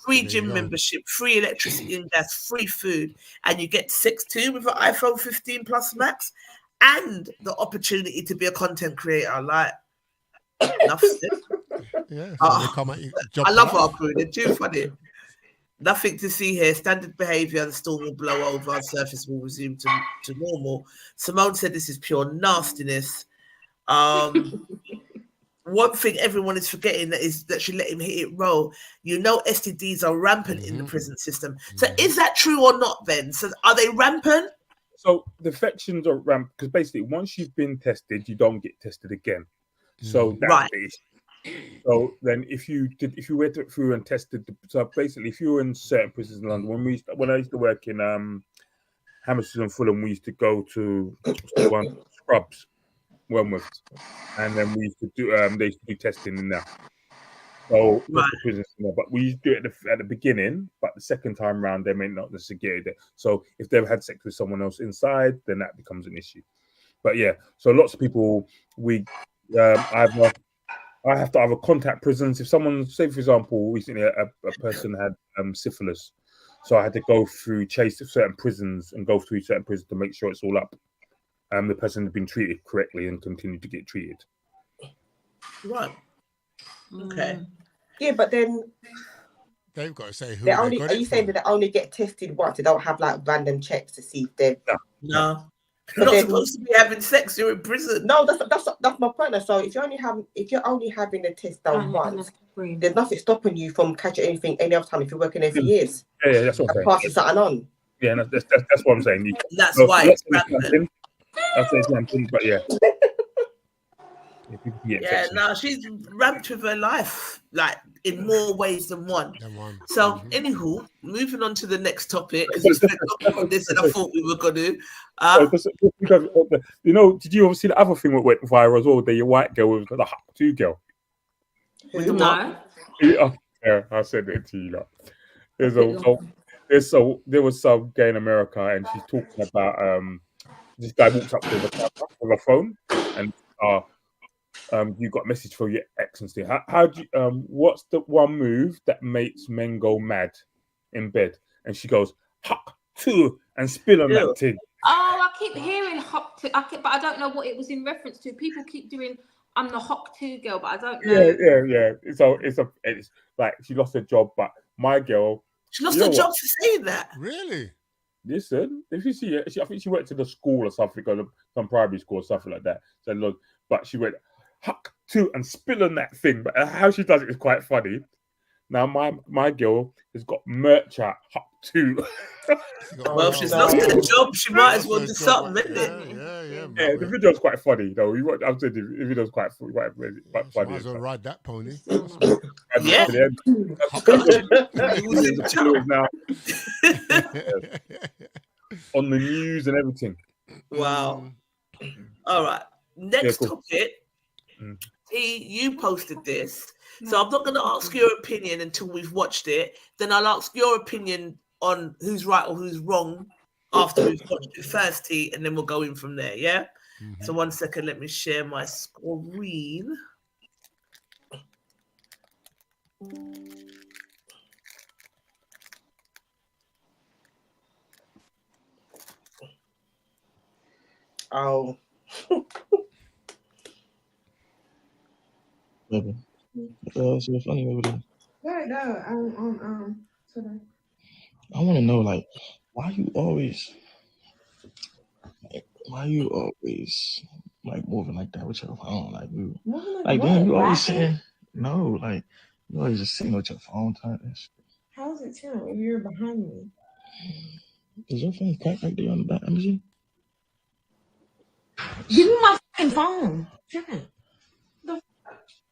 Free gym membership, free electricity and gas, free food, and you get 6 too with an iPhone 15 Plus Max, and the opportunity to be a content creator. Like, enough said. Yeah, I love our crew. They're too funny. Nothing to see here. Standard behaviour. The storm will blow over. Surface will resume to normal. Simone said this is pure nastiness. One thing everyone is forgetting is that she let him hit it roll. You know, STDs are rampant in the prison system. So is that true or not then? So are they rampant? So the infections are rampant because basically once you've been tested, you don't get tested again. So that's the issue. So then if you went through and tested, so basically if you were in certain prisons in London, when I used to work in Hammersmith and Fulham, we used to go to Scrubs. Wandsworth, and then we used to do they used to do testing in there. So but we used to do it at the beginning, but the second time round they may not necessarily get it. So if they've had sex with someone else inside, then that becomes an issue. But yeah, so lots of people I have to either contact prisons. If someone, say for example, recently a person had syphilis, so I had to go through certain prisons to make sure it's all up. The person has been treated correctly and continue to get treated. Right. Okay. Yeah, but then they've got to say who. Are you saying that they only get tested once? They don't have like random checks to see if they're no. You're not supposed to be having sex. You're in prison. No, that's my point. So if you're only having a test done once, there's nothing stopping you from catching anything any other time if you're working there for years. Yeah, that's what I'm saying. Passing something on. Yeah, that's what I'm saying. That's why it's rampant. That's something, but yeah. She's ramped with her life, like in more ways than one. So, anywho, moving on to the next topic, because we spent longer on this than I thought we were going to. Did you ever see the other thing that went viral as well? The white girl with the Hawk 2 girl. With the what? Yeah, I said it to you. There was some guy in America, and she's talking about this guy walks up to the phone, and you got a message for your ex and stuff. How do you, what's the one move that makes men go mad in bed? And she goes, Hawk 2, and spill on that thing. Oh, I keep hearing Hawk 2, but I don't know what it was in reference to. People keep doing, I'm the Hawk 2 girl, but I don't know. Yeah. So it's like she lost her job, but my girl, she lost her job for saying that. Really? Listen, if you see it, I think she went to the school or something, or some primary school or something like that. So look, but she went Hawk 2 and spill on that thing. But how she does it is quite funny. Now my girl has got merch at Hawk 2. Well, she's lost her job. She might as well do something, isn't it? Yeah. The video's quite funny though. I'm saying the video's quite funny. Might as well ride that pony. Yeah. On the news and everything. Wow. All right. Next topic. You posted this. So I'm not going to ask your opinion until we've watched it. Then I'll ask your opinion on who's right or who's wrong after we've watched it first, T, and then we'll go in from there, yeah? So 1 second, let me share my screen. Oh. So funny over there. Right, no, I want to know, like, why you always like moving like that with your phone? Like you, damn, you always saying no, like you always just sitting with your phone typing. How is it too if you're behind me? Is your phone cracked right there on the back? Let me see. Give me my fucking phone.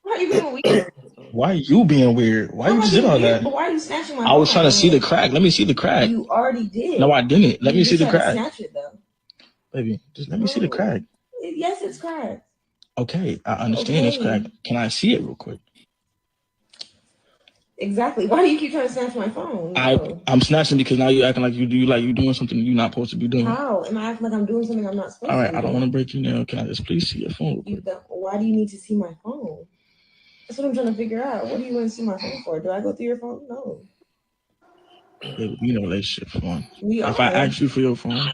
Why are you being weird? Why are you being weird? Why you did all that? But why are you snatching my phone? I was trying to see the crack. Let me see the crack. You already did. No, I didn't. Let me see the crack. Snatch it though. Baby, just let me see the crack. Yes, it's cracked. Okay, I understand this. Can I see it real quick? Exactly. Why do you keep trying to snatch my phone? No. I'm snatching because now you're acting like you doing something you're not supposed to be doing. How? Am I acting like I'm doing something I'm not supposed to? All right, I don't want to break you down. Can I just please see your phone? Why do you need to see my phone? That's what I'm trying to figure out. What do you want to see my phone for? Do I go through your phone? No. Baby, we in a relationship phone. If I ask you for your phone,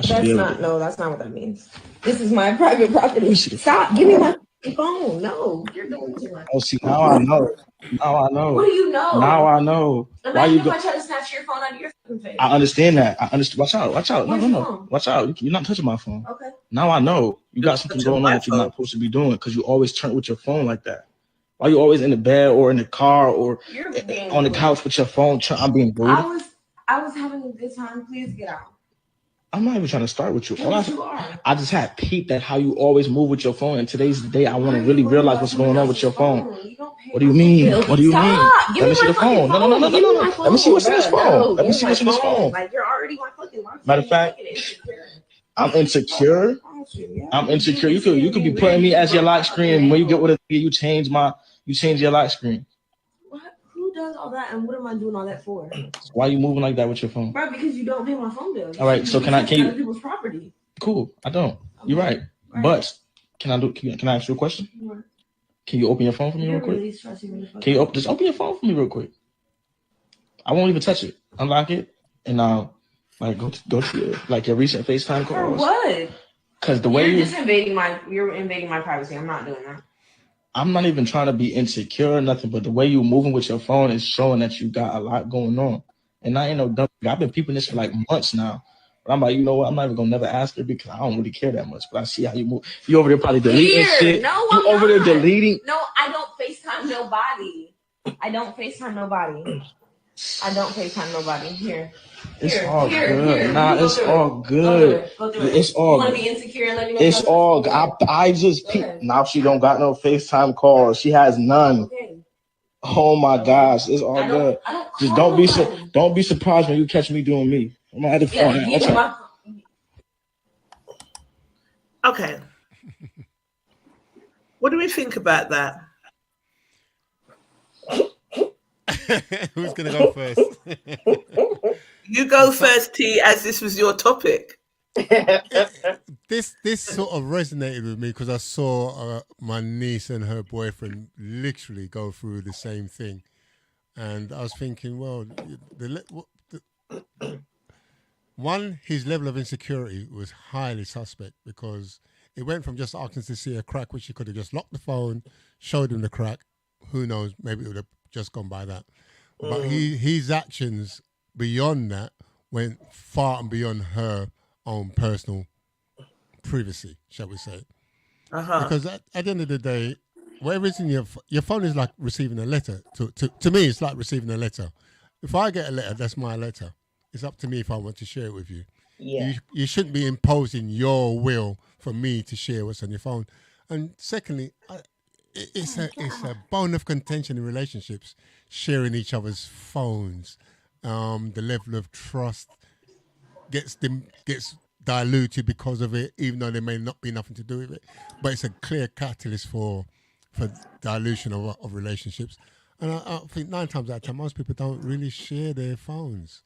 that's not what that means. This is my private property. Stop. Give me my phone. No, you're doing too much. Oh, see, now I know. What do you know? Now I know. Imagine if I try to snatch your phone out of your face. I understand that. Watch out. No. Watch out. You're not touching my phone. Okay. Now I know you got something going on that you're not supposed to be doing because you always turn with your phone like that. Why you always in the bed or in the car or on the couch with your phone? I'm being rude. I was having a good time. Please get out. I'm not even trying to start with you. You are. I just had peeped at how you always move with your phone, and today's the day I want to really realize what's going on with your phone. What do you mean? What do you mean? Let me see the phone. No. Let me see what's in this phone. Let me see what's in this phone. Like you're already my fucking life. Matter of fact, I'm insecure. I'm insecure. You could be putting me as your lock screen. When you get with a you change your lock screen. Who does all that, and what am I doing all that for? Why are you moving like that with your phone? Bro, because you don't pay my phone bill. All right, so can you? People's property. Cool, I don't. Okay. You're right. But can I ask you a question? What? Can you open your phone for me real quick? Can you just open your phone for me real quick? I won't even touch it. Unlock it, and go to your recent FaceTime calls. For what? Because the way you're invading my privacy. I'm not doing that. I'm not even trying to be insecure or nothing, but the way you're moving with your phone is showing that you got a lot going on. And I ain't no dumb. I've been peeping this for like months now. But I'm like, you know what? I'm not even gonna never ask her because I don't really care that much. But I see how you move. You over there probably deleting shit. No, you over there deleting. No, I don't FaceTime nobody. I don't FaceTime nobody. Here. It's all good. Nah, it's all good. It's all. You want to be insecure and let me know? It's all. I just peeped. Now she don't got no FaceTime calls. She has none. Okay. Oh my gosh, it's all good. Just don't be surprised when you catch me doing me. I'm gonna have to phone. Okay. What do we think about that? Who's gonna go first? You go first, T, as this was your topic. This sort of resonated with me because I saw my niece and her boyfriend literally go through the same thing, and I was thinking, well, his level of insecurity was highly suspect because it went from just asking to see a crack, which he could have just locked the phone, showed him the crack. Who knows? Maybe it would have just gone by that. But his actions beyond that went far and beyond her own personal privacy, shall we say. Because at the end of the day, whatever is in your phone is like receiving a letter. To me, it's like receiving a letter. If I get a letter, that's my letter. It's up to me if I want to share it with you. Yeah. You shouldn't be imposing your will for me to share what's on your phone. And secondly, it's a bone of contention in relationships, sharing each other's phones. The level of trust gets diluted because of it, even though there may not be nothing to do with it. But it's a clear catalyst for dilution of relationships. And I think 9 times out of 10, most people don't really share their phones.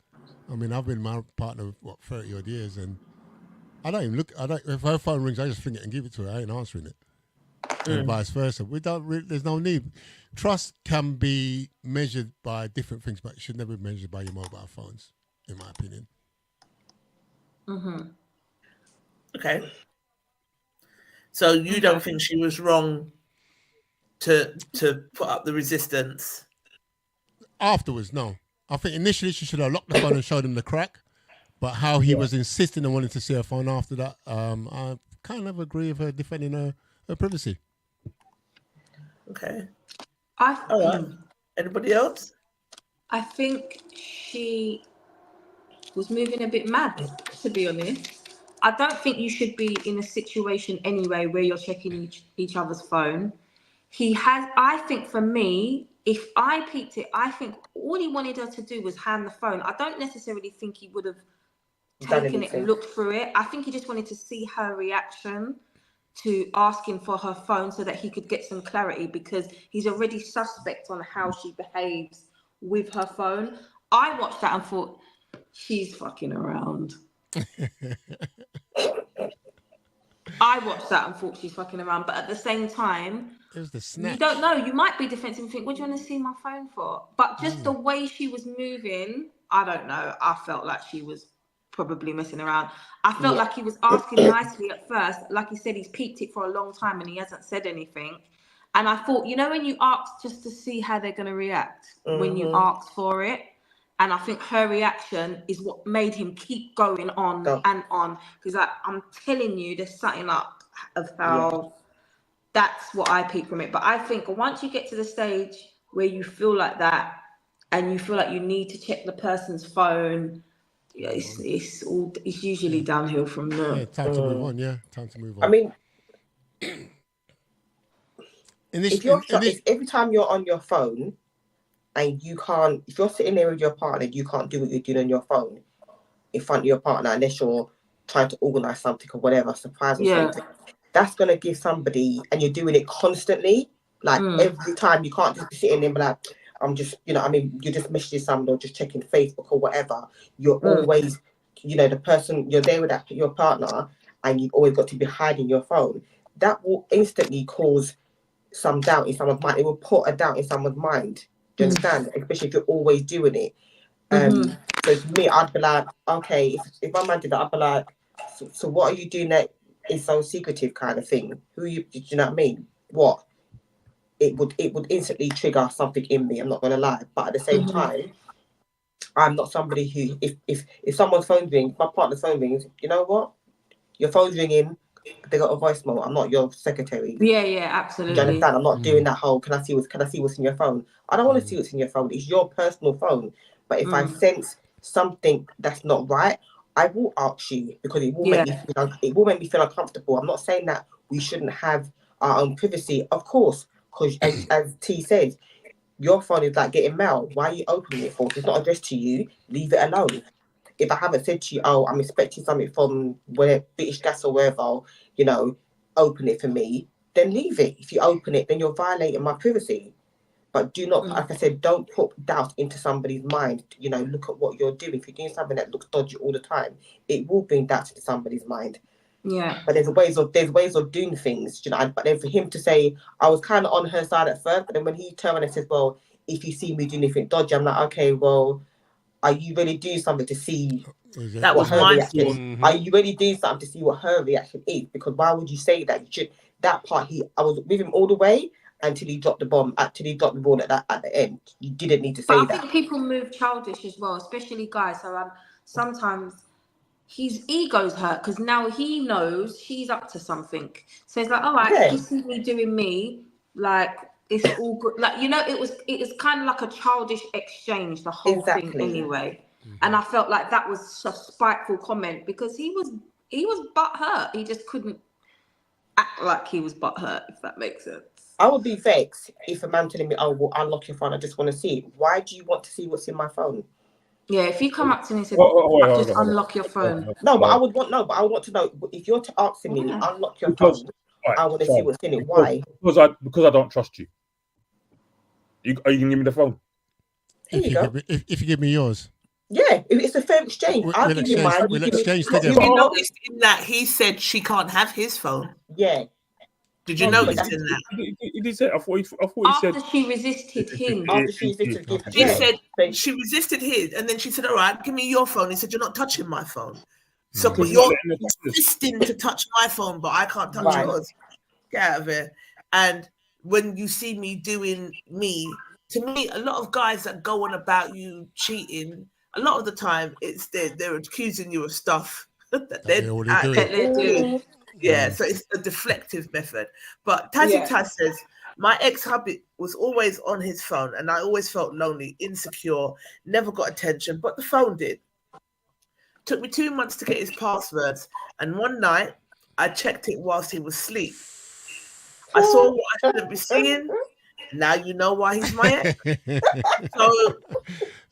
I mean, I've been my partner 30 odd years, and I don't even look. If her phone rings, I just fling it and give it to her. I ain't answering it, and vice versa. There's no need. Trust can be measured by different things, but it should never be measured by your mobile phones, in my opinion. Okay. So you don't think she was wrong to put up the resistance? Afterwards, no. I think initially she should have locked the phone and showed him the crack, but how he was insisting and wanting to see her phone after that, I kind of agree with her defending her privacy. Okay. Anybody else? I think she was moving a bit mad, to be honest. I don't think you should be in a situation anyway where you're checking each other's phone. I think for me, if I peeped it, I think all he wanted her to do was hand the phone. I don't necessarily think he would have taken it and looked through it. I think he just wanted to see her reaction to asking for her phone so that he could get some clarity, because he's already suspect on how she behaves with her phone. I watched that and thought, she's fucking around. I watched that and thought she's fucking around, but at the same time, it was the snatch. You don't know. You might be defensive and think, what do you want to see my phone for? But just the way she was moving, I don't know. I felt like she was probably messing around. I felt like he was asking nicely at first. Like he said, he's peeped it for a long time and he hasn't said anything. And I thought, you know, when you ask just to see how they're going to react when you ask for it. And I think her reaction is what made him keep going on and on. Because I'm telling you, there's something up of how that's what I peep from it. But I think once you get to the stage where you feel like that and you feel like you need to check the person's phone, it's usually downhill from there. Yeah, time to move on. Yeah, time to move on. I mean, if every time you're on your phone and you can't, if you're sitting there with your partner, you can't do what you're doing on your phone in front of your partner unless you're trying to organise something or whatever, surprise or something. That's going to give somebody, and you're doing it constantly, like every time. You can't just be sitting there and be like, I'm just, you know, I mean, you're just messaging someone or just checking Facebook or whatever. You're always, you know, the person, you're there with your partner and you've always got to be hiding your phone. That will instantly cause some doubt in someone's mind. It will put a doubt in someone's mind. Do you understand? Especially if you're always doing it. So for me, I'd be like, okay, if my man did that, I'd be like, so what are you doing that is so secretive kind of thing? Do you know what I mean? What? It would instantly trigger something in me, I'm not going to lie. But at the same time, I'm not somebody who, if someone's phone rings, my partner's phone rings, you know what? Your phone's ringing, they got a voicemail. I'm not your secretary. Yeah, absolutely. Do you understand? I'm not doing that whole, can I see what's in your phone? I don't want to see what's in your phone. It's your personal phone. But if I sense something that's not right, I will ask you, because it will make me feel uncomfortable. I'm not saying that we shouldn't have our own privacy, of course, because as T says, your phone is like getting mail. Why are you opening it for? If it's not addressed to you, leave it alone. If I haven't said to you, oh, I'm expecting something from where British Gas or wherever, you know, open it for me, then leave it. If you open it, then you're violating my privacy. But do not, like I said, don't put doubt into somebody's mind. You know, look at what you're doing. If you're doing something that looks dodgy all the time, it will bring doubt into somebody's mind. Yeah. But there's ways of doing things, you know. But then for him to say, I was kind of on her side at first, but then when he turned around and says, well, if you see me doing anything dodgy, I'm like, okay, well, are you really doing something to see that was her reaction? Are you really doing something to see what her reaction is? Because why would you say that? That part, I was with him all the way until he dropped the bomb, until he dropped the ball at the end. You didn't need to say that. But I think people move childish as well, especially guys. So sometimes his ego's hurt because now he knows she's up to something. So it's like, all right, you see me doing me, like it's all good. Like, you know, it was kind of like a childish exchange, the whole thing anyway. And I felt like that was a spiteful comment because he was butthurt. He just couldn't act like he was butthurt, if that makes sense. I would be vexed if a man telling me, oh, well, unlock your phone, I just want to see it. Why do you want to see what's in my phone? Yeah, if you come up to me and say, just unlock your phone. No, but I would want to know, if you're asking me, unlock your phone, I want to see what's in it. Why? Because I don't trust you. Are you going to give me the phone? Here you go. If you give me yours. Yeah, it's a fair exchange. I'll give you mine. We'll exchange together. You noticed in that he said she can't have his phone. Yeah. Did you notice in that? He did say. I thought he said. After she resisted him. She said she resisted his, and then she said, "All right, give me your phone." He said, "You're not touching my phone." So, but you're insisting to touch my phone, but I can't touch yours. Get out of here. And when you see me doing me, to me, a lot of guys that go on about you cheating, a lot of the time it's they're accusing you of stuff that they're doing. Yeah, so it's a deflective method. But Taz says, my ex-hubby was always on his phone and I always felt lonely, insecure, never got attention, but the phone did. Took me 2 months to get his passwords, and one night I checked it whilst he was asleep. I saw what I shouldn't be seeing. Now you know why he's my ex. So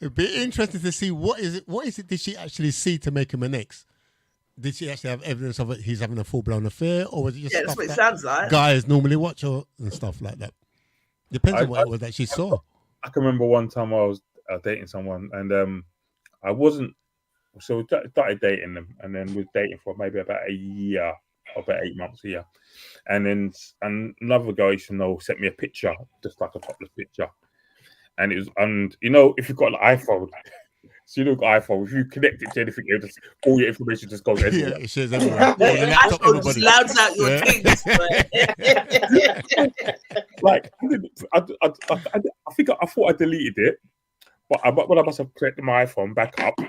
it'd be interesting to see what is it did she actually see to make him an ex? did she actually have evidence of it? He's having a full-blown affair, or was it just that's stuff what it that sounds like. guys normally watch and stuff like that? Depends on what it was that she saw. I can remember one time I was dating someone, and I wasn't. So we started dating them, and then we were dating for maybe about a year, or about 8 months a year. And then another guy used to know sent me a picture, just like a topless picture. And it was, and you know, if you've got an iPhone, so you look iPhone, if you connect it to anything, all your information just goes everywhere. Yeah, it shares everywhere. The laptop, iPhone louds out your things. Like, I thought I deleted it, but when I must have connected my iPhone back up,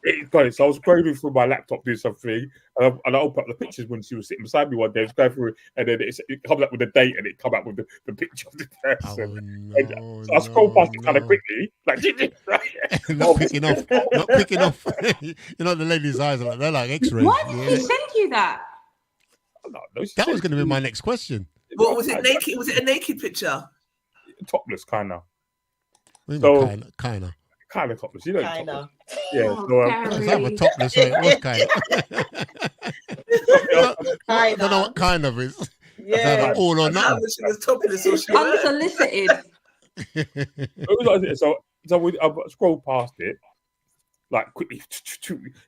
it got it. So I was going through my laptop doing something, and I opened up the pictures when she was sitting beside me one day. I was going through it, and then it comes up with the date, and it come up with the picture of the person. So I scrolled past it kind of quickly, like not picking off. You know, the lady's eyes are like, they're like X-rays. Why did he send you that? That was going to be my next question. What was it? Naked? Was it a naked picture? Topless, kind of. So kind of topless, you know. Kind of. Yeah. It's either topless, so it was kind of. I don't know what kind of is. Yeah. All or nothing. She was topless or she Unsolicited. I scrolled past it, like quickly,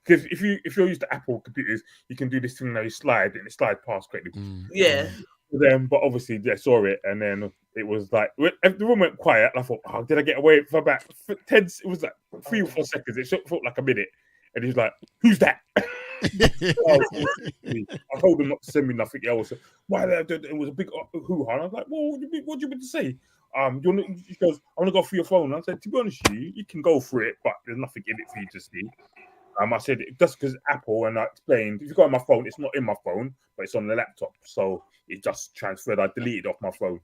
because if you're used to Apple computers, you can do this thing now. You slide and it slides past quickly. Yeah. But obviously, I saw it, and then it was like the room went quiet. And I thought, oh, did I get away for about 10? It was like 3 or 4 seconds. It felt like a minute, and he's like, "Who's that?" I told him not to send me nothing else. Why? It was a big hoo-ha. And I was like, "Well, what do you mean to say?" He goes, "I want to go through your phone." And I said, "To be honest with you can go through it, but there's nothing in it for you to see." I said, just because Apple, and I explained, if you go on my phone, it's not in my phone, but it's on the laptop. So it just transferred. I deleted off my phone.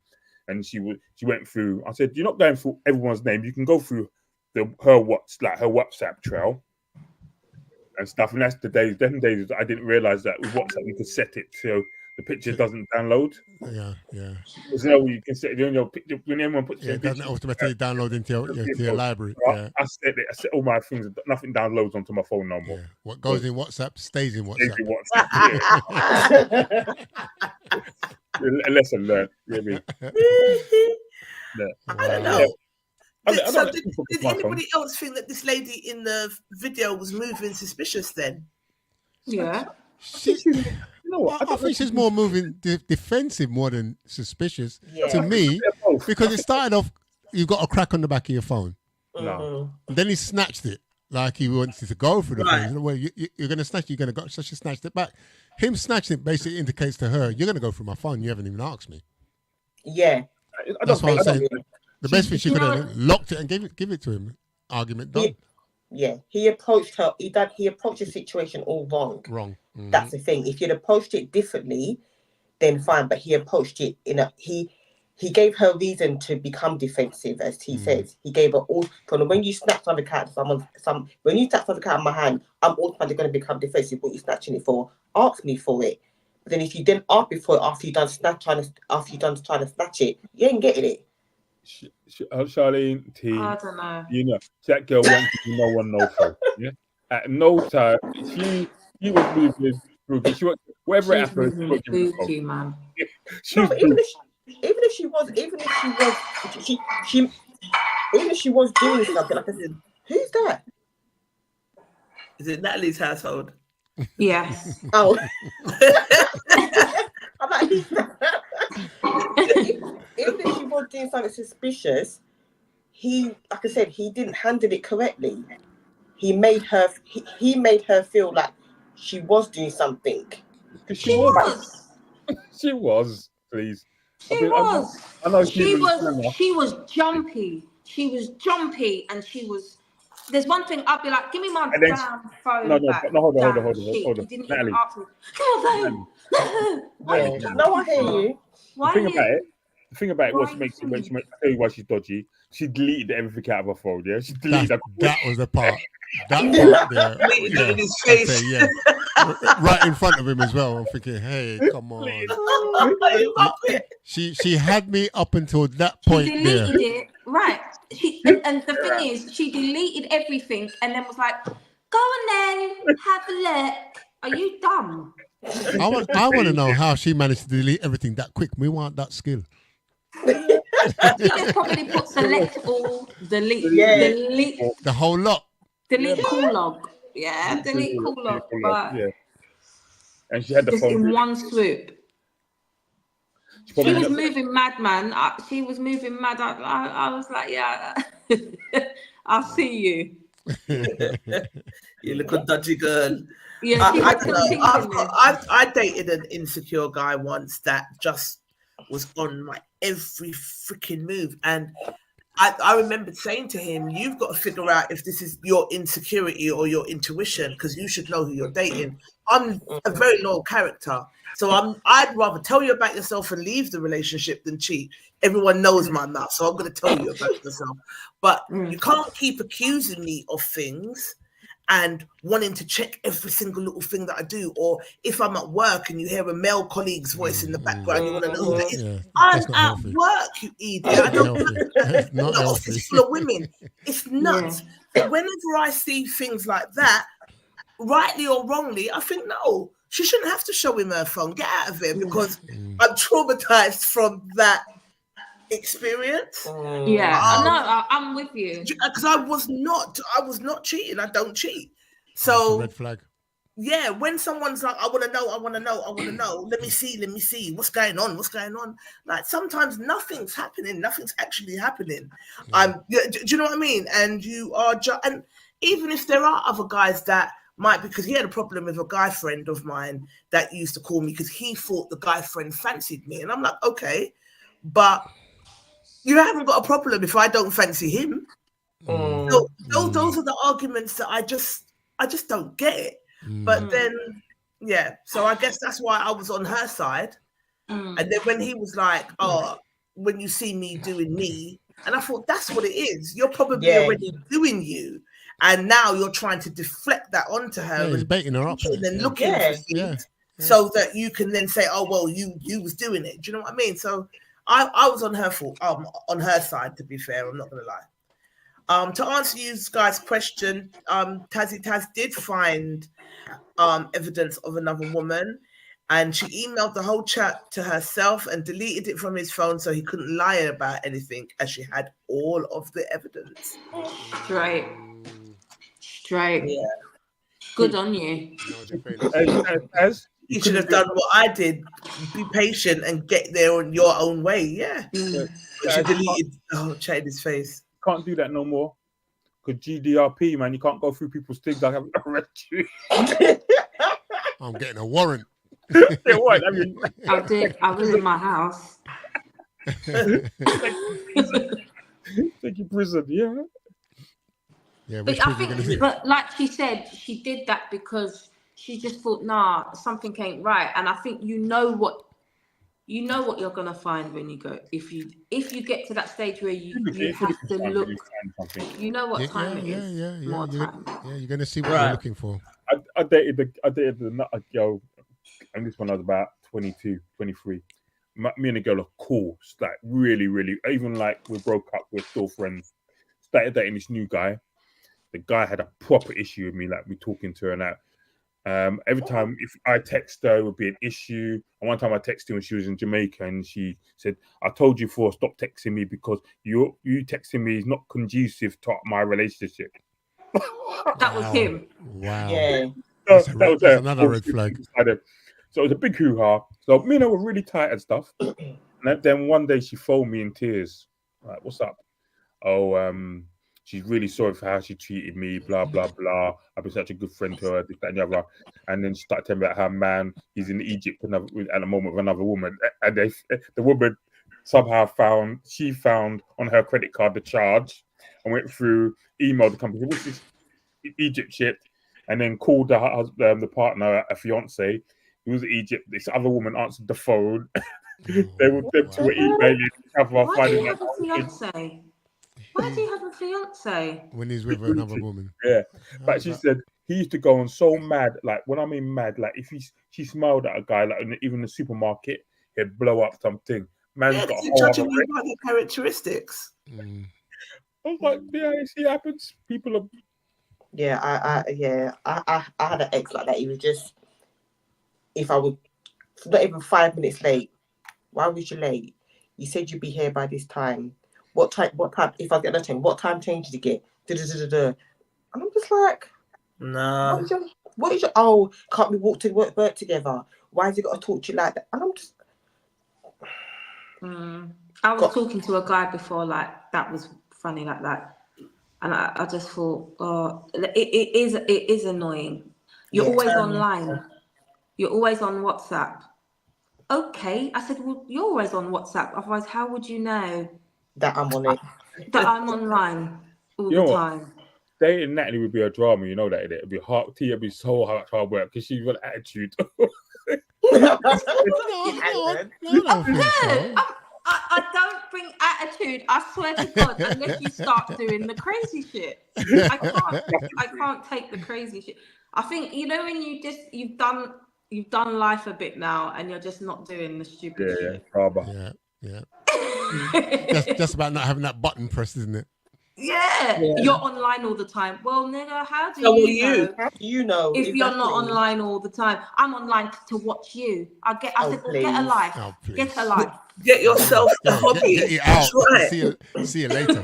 And she went through. I said, "You're not going through everyone's name. You can go through her WhatsApp trail and stuff." And that's the days. Them days, I didn't realize that with WhatsApp you could set it so the picture doesn't download. Yeah. Because you can set it on your picture when anyone puts it doesn't automatically download into your library. I set all my things. Nothing downloads onto my phone no more. Yeah. What goes in WhatsApp stays in WhatsApp. A lesson learned. You know what I don't know. Did anybody else think that this lady in the video was moving suspicious then? Yeah. I think she's more moving defensive more than suspicious to me, because it started off, you got a crack on the back of your phone. No. Then he snatched it like he wanted to go through the phone. Well, you're going to snatch it, you're going to go. So she snatched it back. Him snatching it basically indicates to her, you're going to go through my phone. You haven't even asked me. Yeah. That's what I'm saying. The best thing she could have locked it and give it to him. Argument done. Yeah, he approached her. He approached the situation all wrong. Mm-hmm. That's the thing. If you'd approached it differently, then fine. But he approached it he gave her reason to become defensive, as he says. He gave her all. From when you snatch something out of when you snatch something out of my hand, I'm automatically going to become defensive. What are you snatching it for? Ask me for it. But then if you didn't ask me for it after you done trying to snatch it, you ain't getting it. Charlene T. I don't know. You know that girl went to no one knows her. Yeah. At no time she was moving through. She was whatever it happened. Spooky, man. Even if she was doing something, like I said, who's that? Is it Natalie's household? Yes. Oh. I'm like, who's that? Even if she was doing something suspicious, like I said, he didn't handle it correctly. He made her feel like she was doing something. She was. She was, please. She was jumpy. She was jumpy, and she was. There's one thing I'd be like, give me my damn phone back. No, hold on. You didn't Natalie. even ask me. No, I hear you. The thing about it was makes it when she tell you why she's dodgy. She deleted everything out of her phone. Yeah, she deleted that was the part. That part there. In his face. Yeah. Right in front of him as well. I'm thinking, hey, come on. She had me up until that point. She deleted it. Right. And the thing is, she deleted everything and then was like, go on then, have a look. Are you dumb? I want to know how she managed to delete everything that quick. We want that skill. She just probably put select all, delete, the whole lot. Delete call log. Yeah, delete call log. But yeah. And she had the just phone in one swoop. She was moving mad, man. She was moving mad. I was like, yeah, I'll see you. You look a dodgy girl. Yeah, I don't know. I dated an insecure guy once that just was on my every freaking move, and I remember saying to him, "You've got to figure out if this is your insecurity or your intuition, because you should know who you're dating." I'm a very loyal character, so I'd rather tell you about yourself and leave the relationship than cheat. Everyone knows my mouth, so I'm going to tell you about yourself. But you can't keep accusing me of things and wanting to check every single little thing that I do. Or if I'm at work and you hear a male colleague's voice in the background, you want to know who that is. Yeah, I'm at work, you idiot. I don't not the office full of women. It's nuts. But whenever I see things like that, rightly or wrongly, I think, no, she shouldn't have to show him her phone. Get out of it, because I'm traumatized from that experience. I'm with you, because I was not cheating. I don't cheat. So red flag. Yeah, when someone's like, I want to know, let me see what's going on. Like, sometimes nothing's happening, nothing's actually happening. Do you know what I mean? And you are and even if there are other guys that might, because he had a problem with a guy friend of mine that used to call me because he thought the guy friend fancied me, and I'm like, okay, but you haven't got a problem if I don't fancy him. So those are the arguments that I just don't get it. But then, so I guess that's why I was on her side. And then when he was like, oh, when you see me doing me, and I thought, that's what it is. You're probably already doing you. And now you're trying to deflect that onto her. He's baiting her up. And then looking for things so that you can then say, oh, well, you was doing it. Do you know what I mean? So I was on her on her side, to be fair. I'm not going to lie. To answer you guys' question, Taz did find evidence of another woman, and she emailed the whole chat to herself and deleted it from his phone so he couldn't lie about anything, as she had all of the evidence. Straight. Yeah. Good on you. As you should have done what I did. Be patient and get there on your own way. Yeah. She deleted the whole chat in his face. Can't do that no more. Because GDRP, man, you can't go through people's things like I've arrested you. I'm getting a warrant. What? I mean, I did. I was in my house. Take you prison, yeah. Yeah, but I think, but like she said, she did that because she just thought, nah, something ain't right. And I think you know what you're gonna find when you go. If you get to that stage where you have to look, you know what time it is. More time. Yeah, you're gonna see what you're looking for. I dated the girl, and this one I was about 22, 23. Me and the girl are cool. It's like really, really, even like we broke up, we're still friends. Started dating this new guy. The guy had a proper issue with me, like we talking to her now. Every time if I text her, it would be an issue. And one time I texted her when she was in Jamaica, and she said, "I told you before, stop texting me because you texting me is not conducive to my relationship." That was him. Wow. Yeah. That's another red flag. So it was a big hoo-ha. So me and her were really tight and stuff. And then one day she phoned me in tears. Like, what's up? Oh, she's really sorry for how she treated me, blah, blah, blah. I've been such a good friend to her, this, that, and the other. And then she started telling me about her man, he's in Egypt at the moment with another woman. And the woman somehow found on her credit card the charge and went through, emailed the company, what's this Egypt shit? And then called the partner, a fiance, who was in Egypt. This other woman answered the phone. They were emailing each other. Why do you have a fiance? Why do you have a fiance? When he's with another woman. Yeah. But she said he used to go on so mad, like when I mean mad, like if she smiled at a guy, like even in the supermarket, he'd blow up something. Man's got judging you by their characteristics. I was like, yeah, it happens. People are. Yeah, I had an ex like that. He was just if I was not even 5 minutes late. Why was you late? You said you'd be here by this time. What time? If I get that time, what time change did you get? And I'm just like, nah. What is your? Oh, can't we walk to work together? Why has he got to talk to you like that? And I'm just. I was talking to a guy before, like that was funny like that, and I just thought, it is annoying. You're always online. You're always on WhatsApp. Okay, I said, well, you're always on WhatsApp. Otherwise, how would you know that I'm on it? That I'm online all the time. Dating Natalie would be a drama, you know that it'd be hard. It'd be so hard work because she's got attitude. I don't bring attitude. I swear to God, unless you start doing the crazy shit. I can't take the crazy shit. I think when you've done life a bit now, and you're just not doing the stupid shit. Yeah. Just about not having that button pressed, isn't it? Yeah, you're online all the time. Well, nigga, how do you know if you're not online all the time? I'm online to watch you. I said, well, get a life. Get a life. Get yourself a hobby. Get it out. Right. See you later.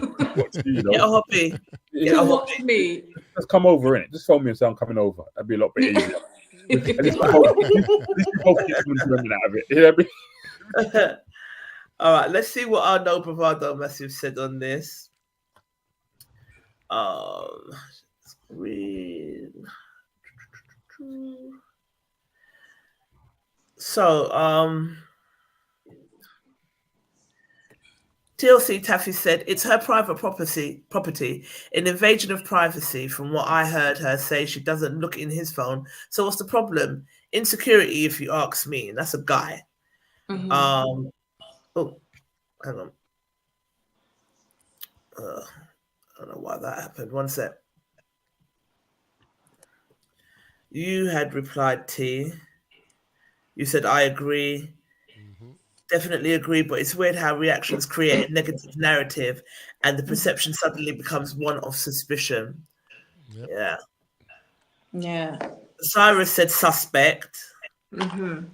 Get a hobby. Watch me. Just come over, innit? Just phone me and say I'm coming over. That'd be a lot better. Easier. All right, let's see what our No Bravado Massive said on this. TLC Taffy said it's her private property, an invasion of privacy. From what I heard her say, she doesn't look in his phone. So what's the problem? Insecurity, if you ask me. And that's a guy. Mm-hmm. Oh, hang on. I don't know why that happened. One sec. You had replied, T. You said, I agree. Mm-hmm. Definitely agree, but it's weird how reactions create a negative narrative and the perception suddenly becomes one of suspicion. Yep. Yeah. Cyrus said suspect. Mm-hmm.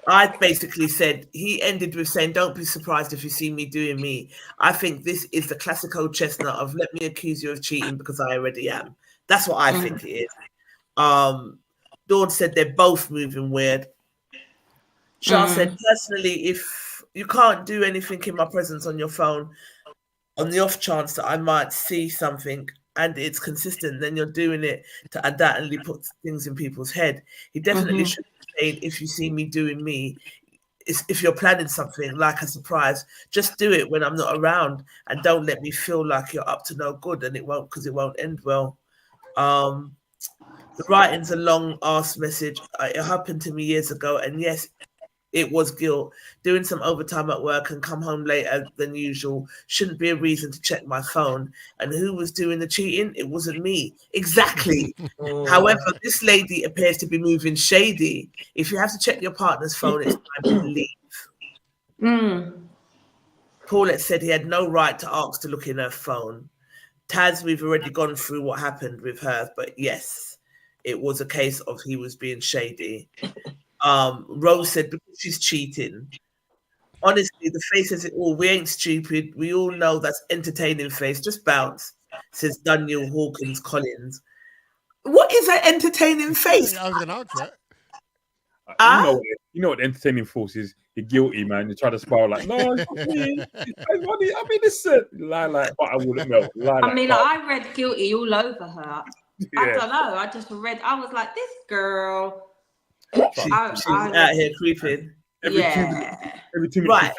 I basically said, he ended with saying, don't be surprised if you see me doing me. I think this is the classic old chestnut of let me accuse you of cheating because I already am. That's what I think it is. Dawn said they're both moving weird. Charles said, personally, if you can't do anything in my presence on your phone, on the off chance that I might see something and it's consistent, then you're doing it to undoubtedly put things in people's head. He definitely should say, if you see me doing me, if you're planning something like a surprise, just do it when I'm not around and don't let me feel like you're up to no good, and it won't, because it won't end well. The writing's a long ass message. It happened to me years ago, and yes, it was guilt. Doing some overtime at work and come home later than usual shouldn't be a reason to check my phone. And who was doing the cheating? It wasn't me. Exactly. However, this lady appears to be moving shady. If you have to check your partner's phone, it's time to leave. Paulette said he had no right to ask to look in her phone. Taz, we've already gone through what happened with her, but yes, it was a case of he was being shady. Rose said because she's cheating. Honestly, the face says it all. We ain't stupid. We all know that's entertaining face. Just bounce, says Daniel Hawkins Collins. What is that entertaining face? I was going to ask that. You know what entertaining force is? You're guilty, man. You try to spiral like, no, it's not me. I'm innocent. Lie like, but I wouldn't know. I read guilty all over her. Yeah. I don't know. I just read. I was like, this girl. She's out here creeping. Every 2 minutes, right.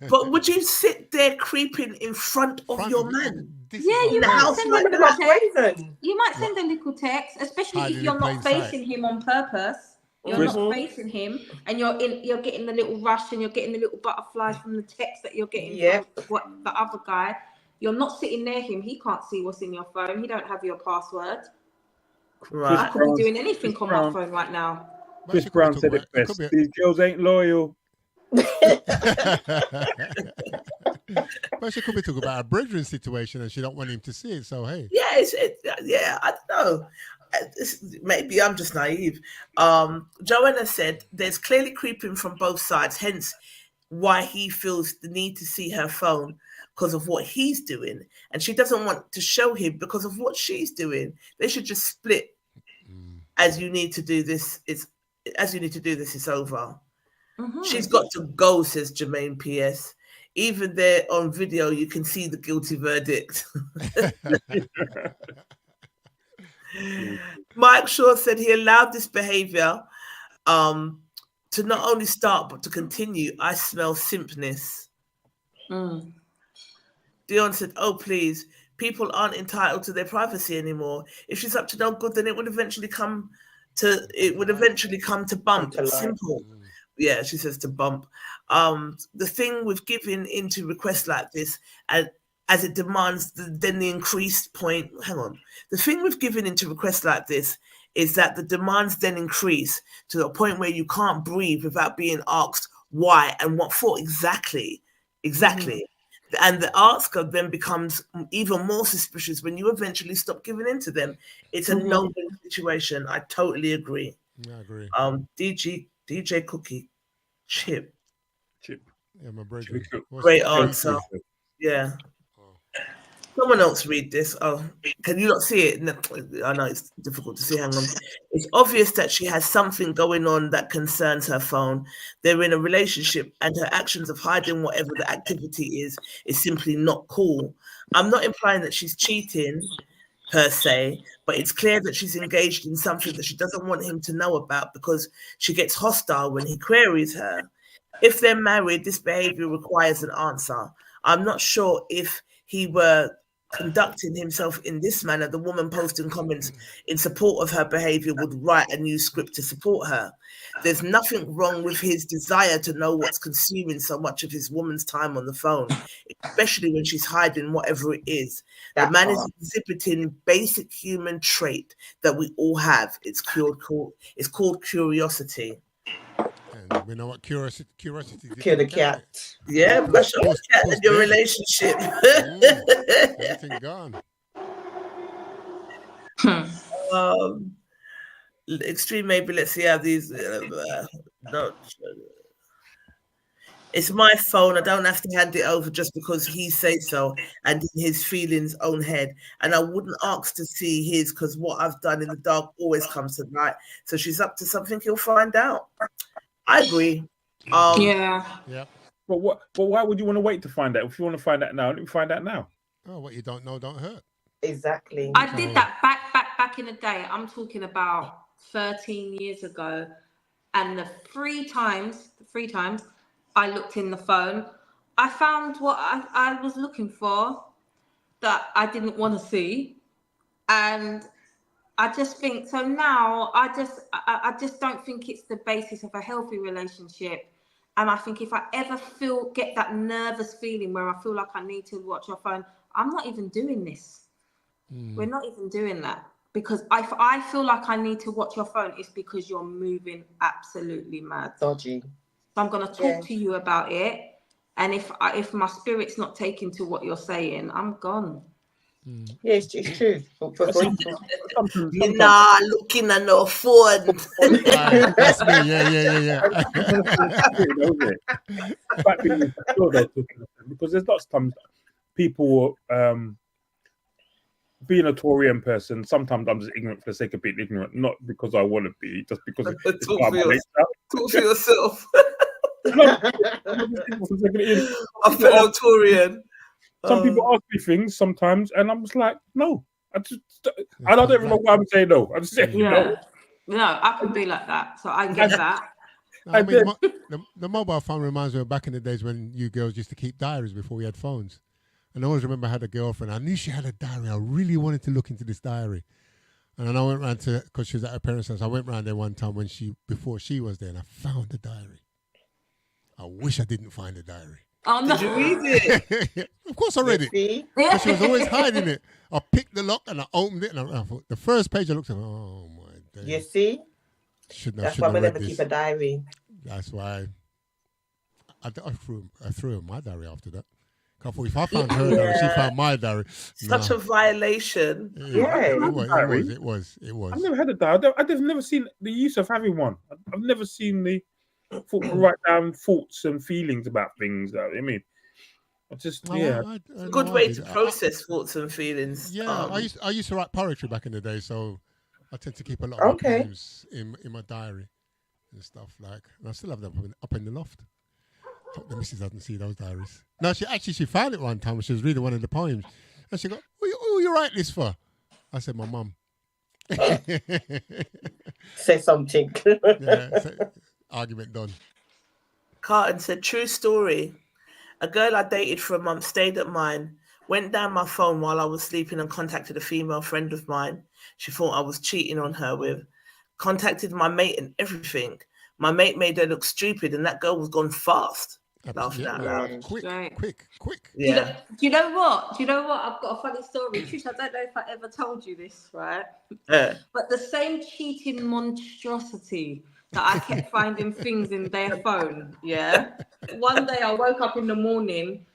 But would you sit there creeping in front of your man? You might send a little text. You might send a little text, especially if you're not facing him on purpose. You're not facing him, and you're getting the little rush, and you're getting the little butterflies from the text that you're getting from what the other guy. You're not sitting near him. He can't see what's in your phone. He don't have your password. Right. I could be doing anything on my phone right now. Chris Brown said it best. These girls ain't loyal. But she could be talking about a brethren situation and she don't want him to see it. So hey. I don't know. maybe I'm just naive. Joanna said there's clearly creeping from both sides, hence why he feels the need to see her phone because of what he's doing, and she doesn't want to show him because of what she's doing. They should just split. As you need to do this, it's over. She's got to go, says Jermaine PS. Even there on video, you can see the guilty verdict. Mike Shaw said he allowed this behavior to not only start but to continue. I smell simpness. Dion said, "Oh please, people aren't entitled to their privacy anymore. If she's up to no good, then it would eventually come to bump. Simple." Yeah, she says to bump. The thing with giving into requests like this, and as it demands then the increased point. Hang on. The thing with giving into requests like this is that the demands then increase to the point where you can't breathe without being asked why and what for exactly. And the asker then becomes even more suspicious when you eventually stop giving in to them. It's a no-win situation. I totally agree. Yeah, I agree. DJ Cookie, Chip. Yeah, my brother. Great answer. Yeah. Someone else read this. Oh, can you not see it? No, I know it's difficult to see. Hang on. It's obvious that she has something going on that concerns her phone. They're in a relationship, and her actions of hiding whatever the activity is simply not cool. I'm not implying that she's cheating per se, but it's clear that she's engaged in something that she doesn't want him to know about because she gets hostile when he queries her. If they're married, this behavior requires an answer. I'm not sure if he were conducting himself in this manner, the woman posting comments in support of her behavior would write a new script to support her. There's nothing wrong with his desire to know what's consuming so much of his woman's time on the phone, especially when she's hiding whatever it is. The man is exhibiting basic human trait that we all have. It's called curiosity. And we know what curiosity Kill the cat. Yeah, brush up the cat in your relationship. Everything gone. Extreme, maybe let's see how these. It's my phone. I don't have to hand it over just because he says so and in his feelings' own head. And I wouldn't ask to see his because what I've done in the dark always comes to light. So she's up to something. He'll find out. I agree. Yeah. But why would you want to wait to find out? If you want to find out now, let me find out now. Oh, what you don't know don't hurt. Exactly. I did that back in the day. I'm talking about 13 years ago. And the three times I looked in the phone, I found what I was looking for that I didn't want to see. And I just think, so now I just don't think it's the basis of a healthy relationship. And I think if I ever get that nervous feeling where I feel like I need to watch your phone, I'm not even doing this. We're not even doing that. Because if I feel like I need to watch your phone, it's because you're moving absolutely mad. Dodgy. So I'm going to talk to you about it. And if my spirit's not taken to what you're saying, I'm gone. Yeah, it's true. You're not looking at no phone. That's me. Yeah. Because there's lots of times people being a Taurian person, sometimes I'm just ignorant for the sake of being ignorant, not because I want to be, just because it's Talk for yourself. A fellow Taurian. Some people ask me things sometimes, and I'm just like, no. I don't even know why I'm saying no. I'm just saying no. No, I could be like that, so I get that. I mean, the mobile phone reminds me of back in the days when you girls used to keep diaries before we had phones. And I always remember I had a girlfriend. I knew she had a diary. I really wanted to look into this diary. And then I went round because she was at her parents' house. I went round there one time before she was there, and I found the diary. I wish I didn't find the diary. Oh, no. Did you read it? Of course I read it. But she was always hiding it. I picked the lock and I opened it, and I thought, the first page I looked at, oh my days. You see? That's why we never keep a diary. That's why I threw my diary after that. If I found her diary, she found my diary. Such a violation. It was. I've never had a diary. I've never seen the use of having one. I've never seen the write down thoughts and feelings about things. I mean, good way to process thoughts and feelings. Yeah, I used to write poetry back in the day, so I tend to keep a lot of my poems in my diary and stuff like. And I still have them up in the loft. Hope the missus doesn't see those diaries. No, she found it one time when she was reading one of the poems, and she go, "Who you write this for?" I said, "My mum." Say something. Argument done. Carton said, "True story. A girl I dated for a month stayed at mine, went down my phone while I was sleeping and contacted a female friend of mine she thought I was cheating on her with. Contacted my mate and everything. My mate made her look stupid and that girl was gone fast." Laughing out loud. Quick. Yeah. Do you know what? I've got a funny story. Trish, I don't know if I ever told you this, right? But the same cheating monstrosity that I kept finding things in their phone, yeah? One day I woke up in the morning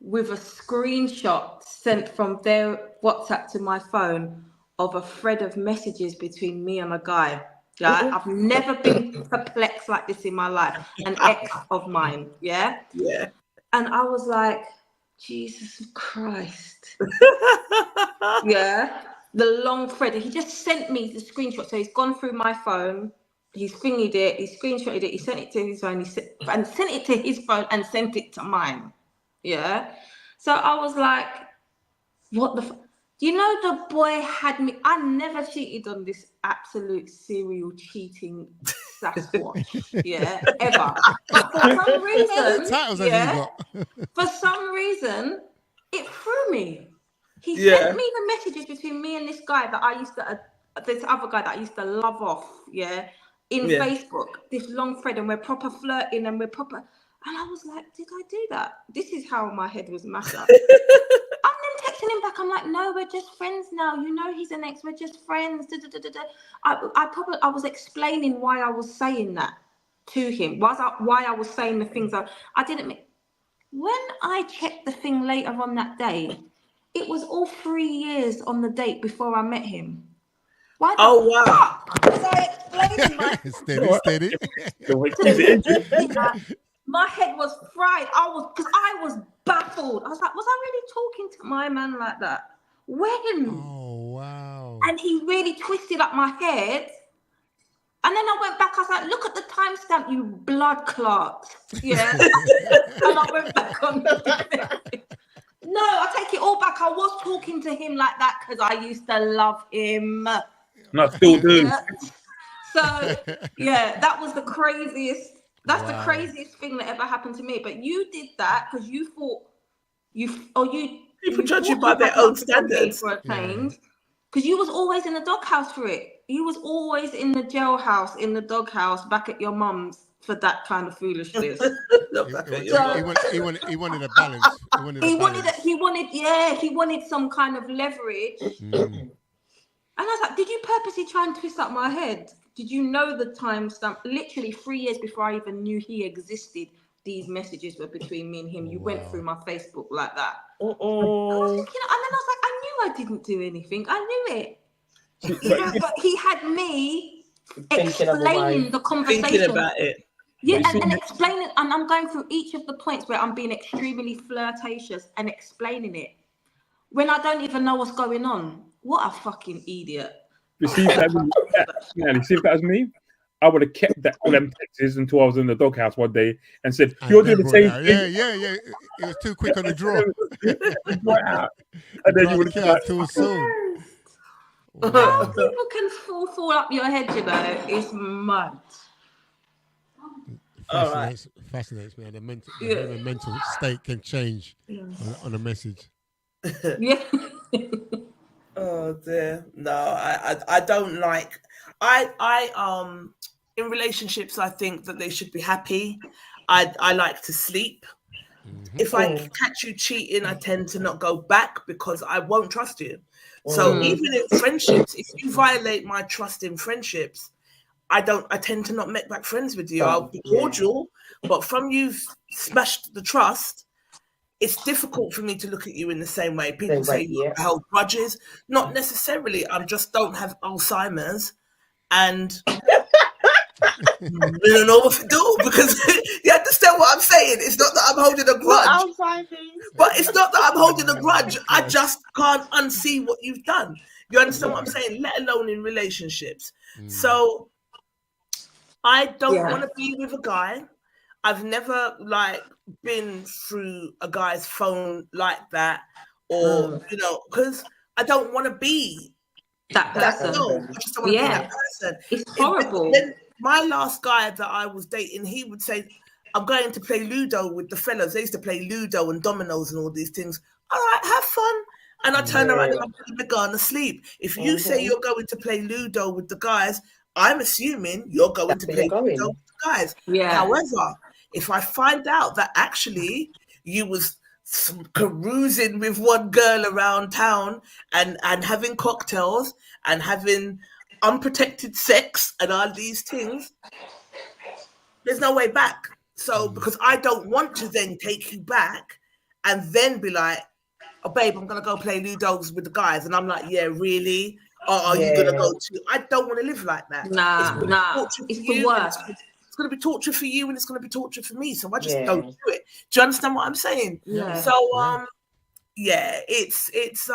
with a screenshot sent from their WhatsApp to my phone of a thread of messages between me and a guy. Yeah, I've never been perplexed like this in my life. An ex of mine, yeah? Yeah. And I was like, Jesus Christ. Yeah. The long thread. He just sent me the screenshot. So he's gone through my phone. He's thingied it. He screenshotted it. He sent it to his phone. And sent it to his phone and sent it to mine. Yeah. So I was like, what the You know, the boy had me. I never cheated on this absolute serial cheating Sasquatch, yeah, ever. But for some reason, for some reason, it threw me. He sent me the messages between me and this guy that I used to, this other guy that I used to love off, in Facebook, this long thread, and we're proper flirting and we're proper. And I was like, did I do that? This is how my head was mashed up. I'm then texting him back. I'm like, no, we're just friends now. You know, he's an ex. We're just friends. I was explaining why I was saying that to him. Why I was saying the things I didn't mean. When I checked the thing later on that day, it was all 3 years on the date before I met him. Why the fuck was I explaining my steady. My head was fried. I was baffled. I was like, was I really talking to my man like that? When? Oh, wow. And he really twisted up my head. And then I went back. I was like, look at the timestamp, you blood clot. Yeah. And I went back on the No, I take it all back. I was talking to him like that because I used to love him. And I still do. Yeah. So, yeah, that was the craziest. That's the craziest thing that ever happened to me. But you did that because you thought people judge you by their own standards for a change. Because you was always in the doghouse for it. You was always in the jailhouse, in the doghouse, back at your mum's for that kind of foolishness. He wanted a balance. He wanted some kind of leverage. And I was like, did you purposely try and twist up my head? Did you know the timestamp? Literally 3 years before I even knew he existed, these messages were between me and him. You went through my Facebook like that. I was thinking, and then I was like, I knew I didn't do anything. I knew it. But he had me explaining the conversation. Thinking about it. Yeah, and explaining, and I'm going through each of the points where I'm being extremely flirtatious and explaining it when I don't even know what's going on. What a fucking idiot. You see, if that was me, I would have kept them texts until I was in the doghouse one day and said, "You're doing the same thing." Yeah. It was too quick on the draw. And then you would have out too soon. How people can fall up your head, you know, is mad. Fascinates me. The human mental state can change on a message. Yeah. Oh dear. No, I don't like. I in relationships, I think that they should be happy. I like to sleep. If I catch you cheating, I tend to not go back because I won't trust you. So even in friendships, if you violate my trust in friendships, I tend to not make back friends with you. I'll be cordial, but from you've smashed the trust, it's difficult for me to look at you in the same way. People say you hold grudges. Not necessarily. I just don't have Alzheimer's, and we don't know what to do, because you understand what I'm saying. It's not that I'm holding a grudge, but it's not that I'm holding a grudge. I just can't unsee what you've done. You understand what I'm saying? Let alone in relationships. So I don't want to be with a guy. I've never been through a guy's phone like that, or because I don't want to be that person. No, I just don't want to be that person. It's horrible. My last guy that I was dating, he would say, I'm going to play Ludo with the fellas. They used to play Ludo and dominoes and all these things. All right, have fun. And I turn around and I'm putting the gun asleep. If you say you're going to play Ludo with the guys, I'm assuming you're going to play Ludo with the guys. Yeah. However, if I find out that actually you was carousing with one girl around town and having cocktails and having unprotected sex and all these things, there's no way back. So because I don't want to then take you back and then be like, oh babe, I'm gonna go play Ludos with the guys, and I'm like, yeah, really? Or are you gonna go to? I don't want to live like that. Nah. It's the worst. It's gonna be torture for you, and it's gonna be torture for me. So I just don't do it. Do you understand what I'm saying? Yeah. So it's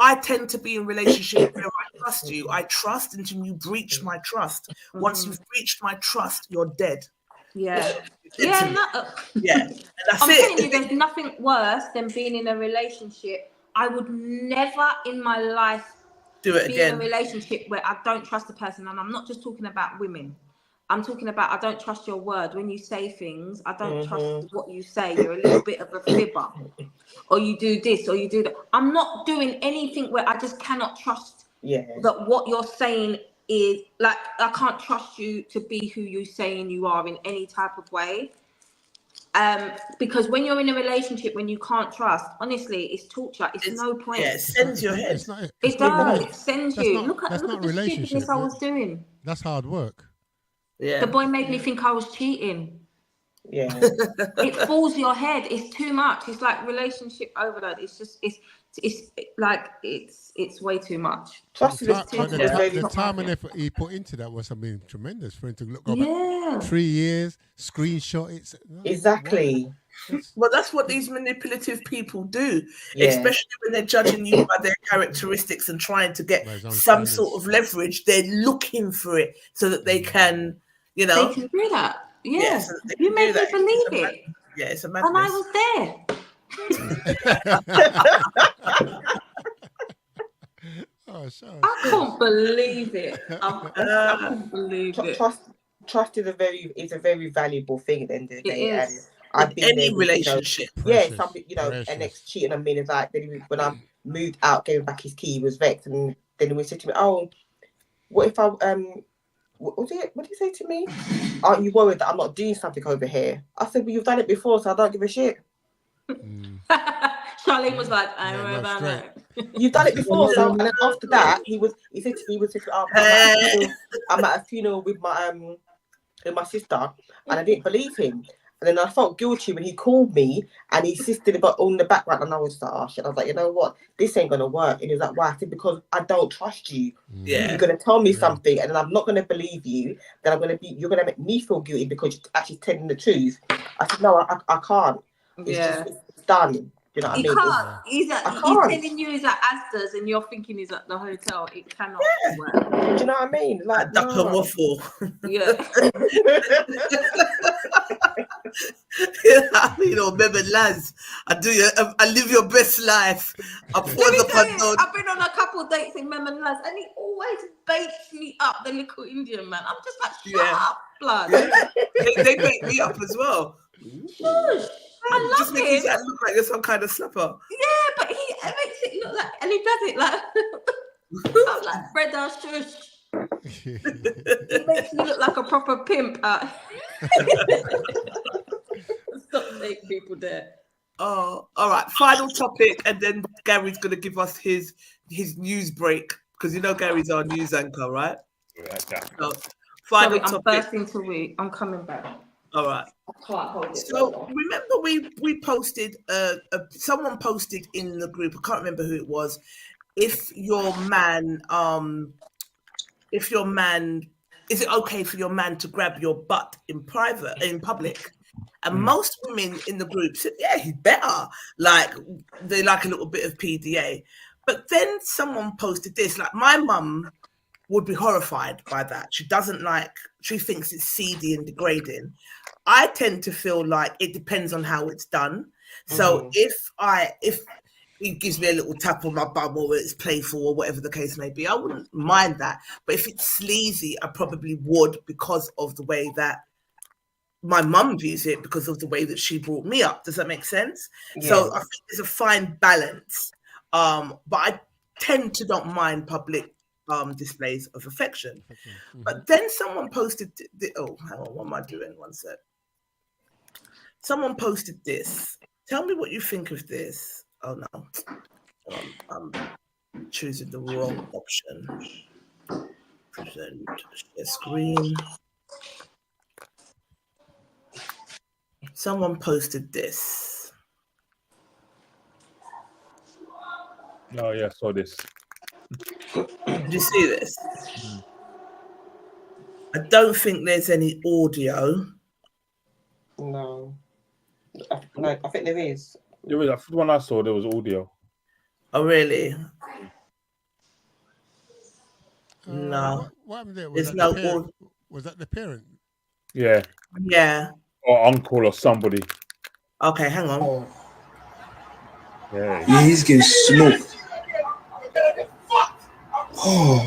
I tend to be in relationships where I trust you. I trust until you breach my trust. Once you've breached my trust, you're dead. Yeah. And that's I'm telling you, there's nothing worse than being in a relationship. I would never in my life do it again. In a relationship where I don't trust the person, and I'm not just talking about women. I'm talking about I don't trust your word. When you say things, I don't trust what you say. You're a little bit of a fibber. Or you do this, or you do that. I'm not doing anything where I just cannot trust that what you're saying is, like, I can't trust you to be who you're saying you are in any type of way. Because when you're in a relationship, when you can't trust, honestly, it's torture. It's no point. Yeah, it sends your head. It does. It sends you. Look at the stupidness I was doing. That's hard work. Yeah. The boy made me think I was cheating. Yeah. It fools your head. It's too much. It's like relationship overload. It's way too much. The time and effort he put into that was something tremendous for him to look over 3 years, screenshot it. Exactly. Well, that's what these manipulative people do, especially when they're judging you by their characteristics and trying to get some sort of leverage. They're looking for it so that they can, They can do that. Yeah, so you made me believe it. Yeah, it's a madness. And I was there. I can't believe it. I can't believe it. Trust is a very valuable thing at the end of the day. It is. And I've been any relationship. Something, an ex cheating on me, and it's like, when I moved out, gave him back his key, he was vexed, and then he said to me, "Oh, what if I what did he say to me? Aren't you worried that I'm not doing something over here?" I said, "Well, you've done it before, so I don't give a shit." Charlene was like, "I don't worry about it." You've done it before, so and then after that, he said to me, "I'm at a funeral with my sister," and I didn't believe him. And then I felt guilty when he called me and he insisted about on the background, and I was like, "Oh shit!" I was like, "You know what? This ain't gonna work." And he was like, "Why?" I said, "Because I don't trust you. Yeah. You're gonna tell me something, and then I'm not gonna believe you. Then you're gonna make me feel guilty because you're actually telling the truth." I said, "No, I can't. It's done." You know what I mean? Can't. He's telling you he's at Asda's and you're thinking he's at the hotel. It cannot work. Do you know what I mean? Like duck and waffle. Yeah. Remember, lads, I live your best life. I've been on a couple of dates in Mem and Lads, and he always baits me up, the little Indian man. I'm just like, shut up, blood. They bait me up as well. I love just makes it look like you're some kind of slapper. Yeah, but he makes it look like, and he does it like, sounds like Fred Shush. He makes me look like a proper pimp. Stop saying people there. Oh, all right. Final topic, and then Gary's going to give us his news break, because Gary's our news anchor, right? Yeah. So, final topic. I'm bursting to week. I'm coming back. All right. So remember, we posted. Someone posted in the group. I can't remember who it was. If your man, is it okay for your man to grab your butt in public? And most women in the group said, yeah, he's better. Like, they like a little bit of PDA. But then someone posted this, like, my mum would be horrified by that. She thinks it's seedy and degrading. I tend to feel like it depends on how it's done. So if he gives me a little tap on my bum, or it's playful, or whatever the case may be, I wouldn't mind that. But if it's sleazy, I probably would, because of the way that my mum views it, because of the way that she brought me up. Does that make sense? Yeah. So I think there's a fine balance. But I tend to not mind public displays of affection. But then someone posted, hang on, what am I doing? One sec. Someone posted this. Tell me what you think of this. Oh no, I'm choosing the wrong option. Present share screen. Someone posted this. Oh yeah, I saw this. Did you see this? I don't think there's any audio. No, I think there is. There was the one I saw. There was audio. Oh really? No. What happened there? There's no audio. Was that the parent? Yeah. Yeah. Or uncle or somebody. Okay, hang on. Yeah, he's getting smoked. Oh.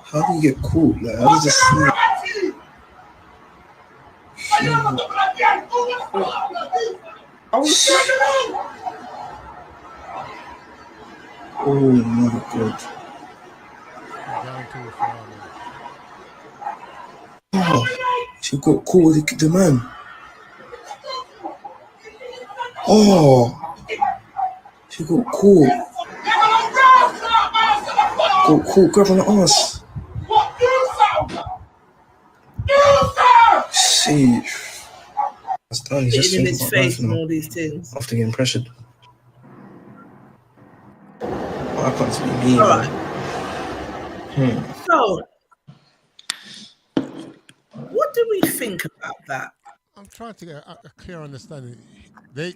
How do you get caught? Like, how does this smoke? Oh my God. Oh, she got caught with the man. Oh, she got caught. Got caught grabbing the ass. See, that's done. He's just in his face and all these things. After getting pressured. I can't be me. All right. So, what do we think about that? I'm trying to get a clear understanding. They're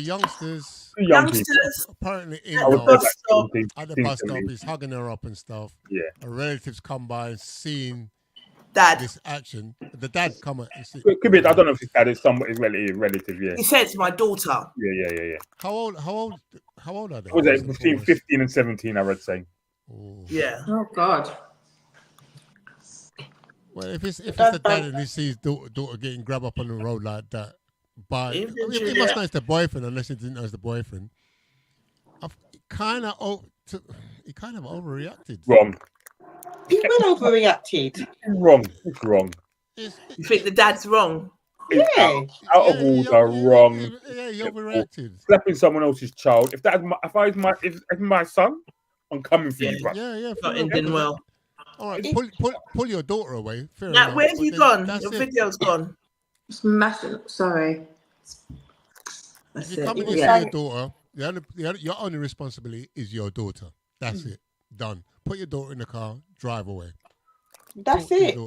youngsters. Youngsters apparently in at the bus stop. At the bus stop, he's hugging her up and stuff. Yeah. Her relatives come by and seeing Dad. This action. The dad come and see. It could be. I don't know if his dad is somebody's relative. Yeah. He said it's my daughter. Yeah. How old are they? Was it between 15 and 17? I read saying. Oh. Yeah. Oh God. Well, if it's the dad and he sees daughter getting grabbed up on the road like that, but he must know it's the boyfriend, unless he didn't know it's the boyfriend. He kind of overreacted. Wrong. He will overreacted. Wrong. It's wrong. You think the dad's wrong? Yeah. Out of order, wrong. Yeah, he overreacted. Slapping someone else's child. If my son, I'm coming for you. Yeah. Not ending well. All right, pull your daughter away. Fair now, enough. where's he gone? Your video's gone. It's massive. Sorry. If you come in here for your daughter, your only responsibility is your daughter. That's it. Done. Put your daughter in the car, drive away. That's it.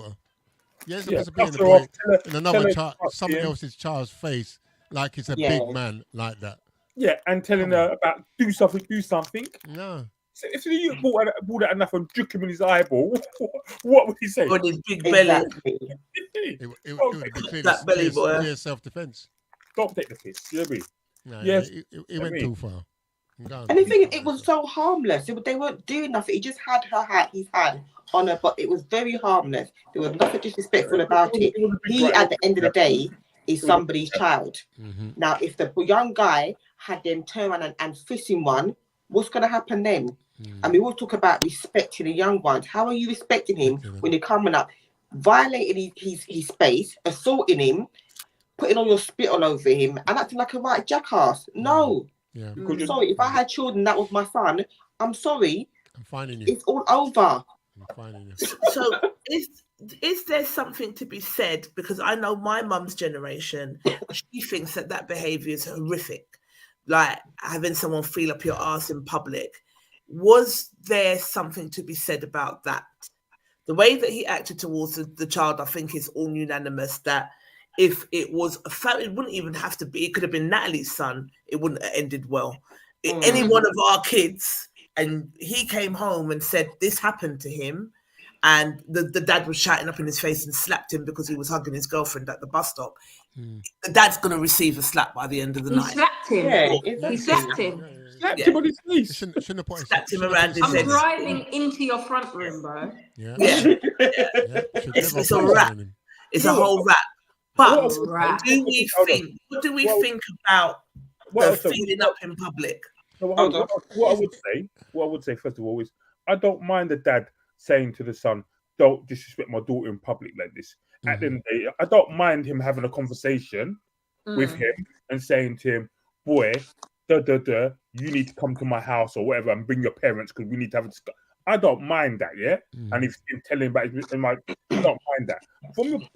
You're supposed to be in another somebody else's child's face like it's a big man like that. Yeah, and telling her about do something. No. So if you brought out enough and juke him in his eyeball, what would he say? On his big belly. It would be clear self-defense. Don't take the piss. You know what I mean? No, yes. It went too far. And the thing, it was so harmless. They weren't doing nothing. He just had his hand on her, but it was very harmless. There was nothing disrespectful about it. He, at the end of the day, is somebody's child. Mm-hmm. Now, if the young guy had them turn around and fist him one, what's going to happen then? I mean, we'll talk about respecting the young ones. How are you respecting him when you're coming up, violating his space, assaulting him, putting all your spit all over him, and acting like a right jackass? No. Yeah. I'm sorry. If I had children, that was my son. I'm sorry. I'm finding you. It's all over. I'm finding you. So is there something to be said? Because I know my mum's generation, she thinks that behaviour is horrific, like having someone feel up your ass in public. Was there something to be said about that? The way that he acted towards the child, I think, is all unanimous. That if it was a family, it wouldn't even have to be. It could have been Natalie's son. It wouldn't have ended well. Any one of our kids, and he came home and said this happened to him, and the dad was shouting up in his face and slapped him because he was hugging his girlfriend at the bus stop. The dad's going to receive a slap by the end of the night. Slapped him. Yeah, He slapped him. Slapped him on his face. Shouldn't have put Slapped him around his I'm head. driving into your front room, bro. Yeah. It's a wrap. It's a whole wrap. But what do we think about feeling up in public? What I would say first of all is I don't mind the dad saying to the son, "Don't disrespect my daughter in public like this." At the end of the day, I don't mind him having a conversation with him and saying to him, "Boy, you need to come to my house or whatever and bring your parents because we need to have a discussion." I don't mind that, yeah. And if he's telling about his, I don't mind that.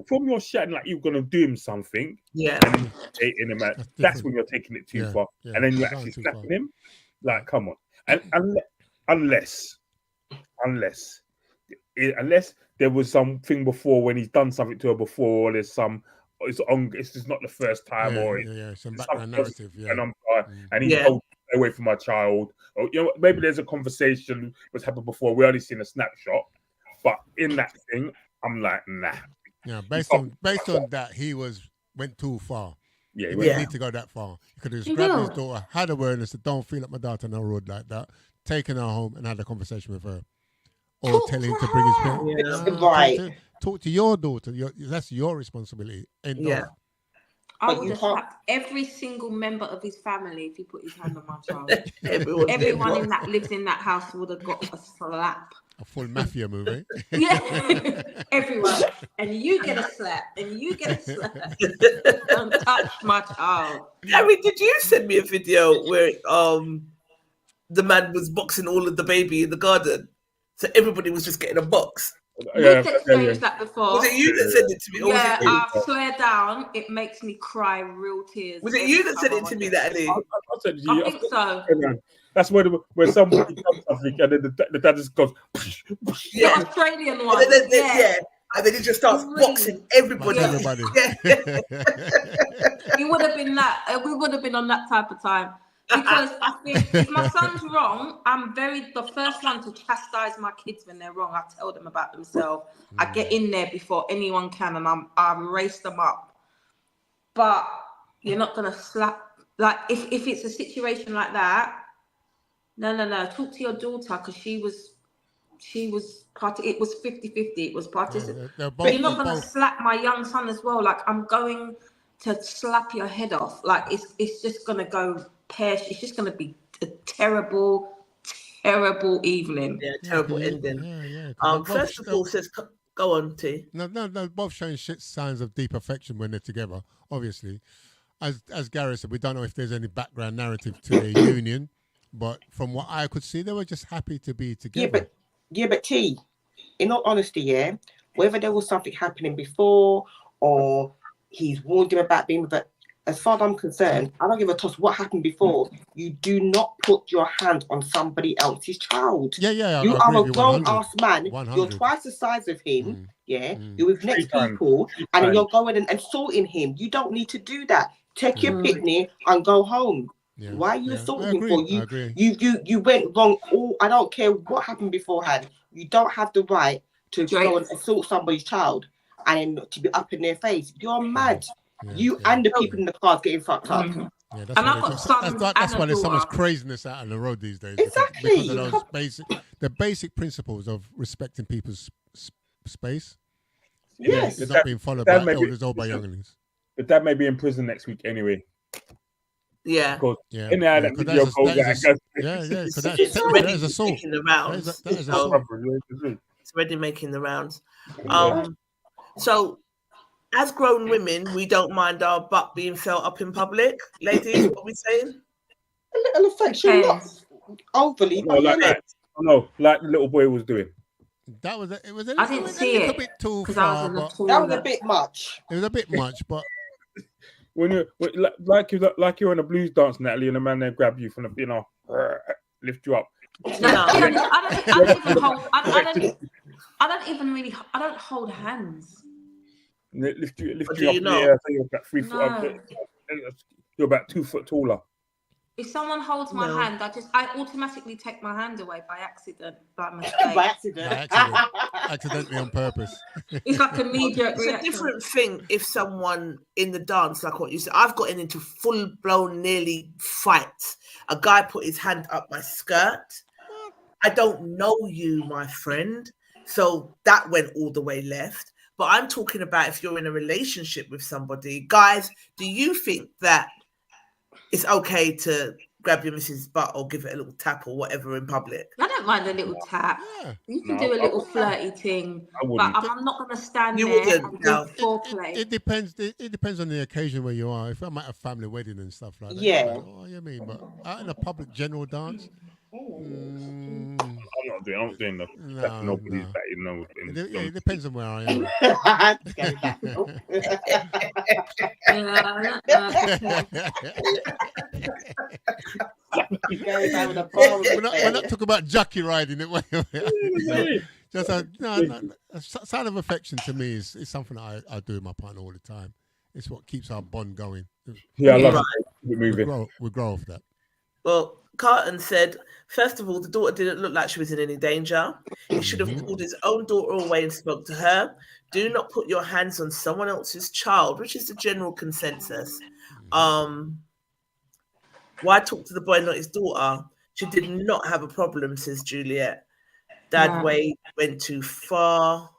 From your shouting like you're gonna do him something, and then hating him, that's when you're taking it too far, and then you're actually slapping him. Like, come on, and unless there was something before when he's done something to her before, or there's some. It's just not the first time, or some background narrative, and he's away from my child, or maybe there's a conversation that's happened before. We only seen a snapshot, but in that thing, I'm like, nah. Yeah, based on that, he went too far. Yeah, he didn't need to go that far. He could have just grabbed his daughter, had awareness that don't feel like my daughter on the road like that, taken her home and had a conversation with her, or tell him to bring his parents. Talk to your daughter. That's your responsibility. I would have slapped every single member of his family if he put his hand on my child. Everyone that lives in that house would have got a slap. A full mafia movie. Yeah, everyone. And you get a slap. And you get a slap. Don't touch my child. Gary, did you send me a video where the man was boxing all of the baby in the garden? So everybody was just getting a box. We've experienced that before. Was it you that sent it to me? Yeah, I swear down. It makes me cry real tears. Was it you that sent it to me, Natalie? I said to you. I think so. That's where somebody does something and then the dad just goes. The Australian one. And then he just starts boxing everybody. He would have been that. We would have been on that type of time. Because I think if my son's wrong, I'm the first one to chastise my kids when they're wrong. I tell them about themselves. I get in there before anyone can, and I race them up. But you're not gonna slap. Like if it's a situation like that, no. Talk to your daughter because she was it was 50-50. It was participant. But you're not gonna slap my young son as well. Like I'm going to slap your head off. Like it's just gonna go. It's just going to be a terrible evening. Yeah, terrible ending. First of all, says, go on, T. No, both showing signs of deep affection when they're together. Obviously, as Gary said, we don't know if there's any background narrative to their union, but from what I could see, they were just happy to be together. Yeah, but T, in all honesty, whether there was something happening before or he's warned him about being with as far as I'm concerned, I don't give a toss what happened before. You do not put your hand on somebody else's child. Yeah. You are a grown-ass man. 100. You're twice the size of him. You're with next people, and you're going and assaulting him. You don't need to do that. Take your picnic and go home. Yeah. Why are you assaulting him for? You went wrong. I don't care what happened beforehand. You don't have the right to go and assault somebody's child and then to be up in their face. You're mad. And the people in the cars getting fucked up. Yeah, that's why there's so much craziness out on the road these days. Exactly. Because of those basic principles of respecting people's space. Yes. It's not being followed by elders or by younglings. But dad may be in prison next week anyway. Yeah. Because that is assault. That is it's already making the rounds. So, as grown women, we don't mind our butt being felt up in public. Ladies, what are we saying? A little affection, not overly. Like the little boy was doing. That was it was a little bit too far, but that was a bit much. It was a bit much, but when you're on a blues dance, Natalie, and the man there grab you from the lift you up. I don't hold hands. Lift you up in the air, so you're about 3 foot. You're about 2 foot taller. If someone holds my hand, I automatically take my hand away by accident, by mistake. Accidentally on purpose. It's like immediate reaction. It's a different thing if someone in the dance, like what you said, I've gotten into full-blown nearly fights. A guy put his hand up my skirt. I don't know you, my friend. So that went all the way left. But I'm talking about if you're in a relationship with somebody. Guys, do you think that it's okay to grab your missus' butt or give it a little tap or whatever in public? I don't mind a little tap. Yeah. You can do a little flirty thing, but I'm not going to stand there and do foreplay. It depends. It depends on the occasion where you are. If I'm at a family wedding and stuff like that, yeah. You mean? But out in a public general dance, I'm not doing nobody's back. It depends on where I am. We're not talking about jockey riding it. Just a sign of affection to me is something that I do with my partner all the time. It's what keeps our bond going. Yeah, I love it. We grow off that. Well, Carton said, first of all, the daughter didn't look like she was in any danger. He should have called his own daughter away and spoke to her. Do not put your hands on someone else's child, which is the general consensus. Why talk to the boy, not his daughter? She did not have a problem, says Juliet. Dad went too far.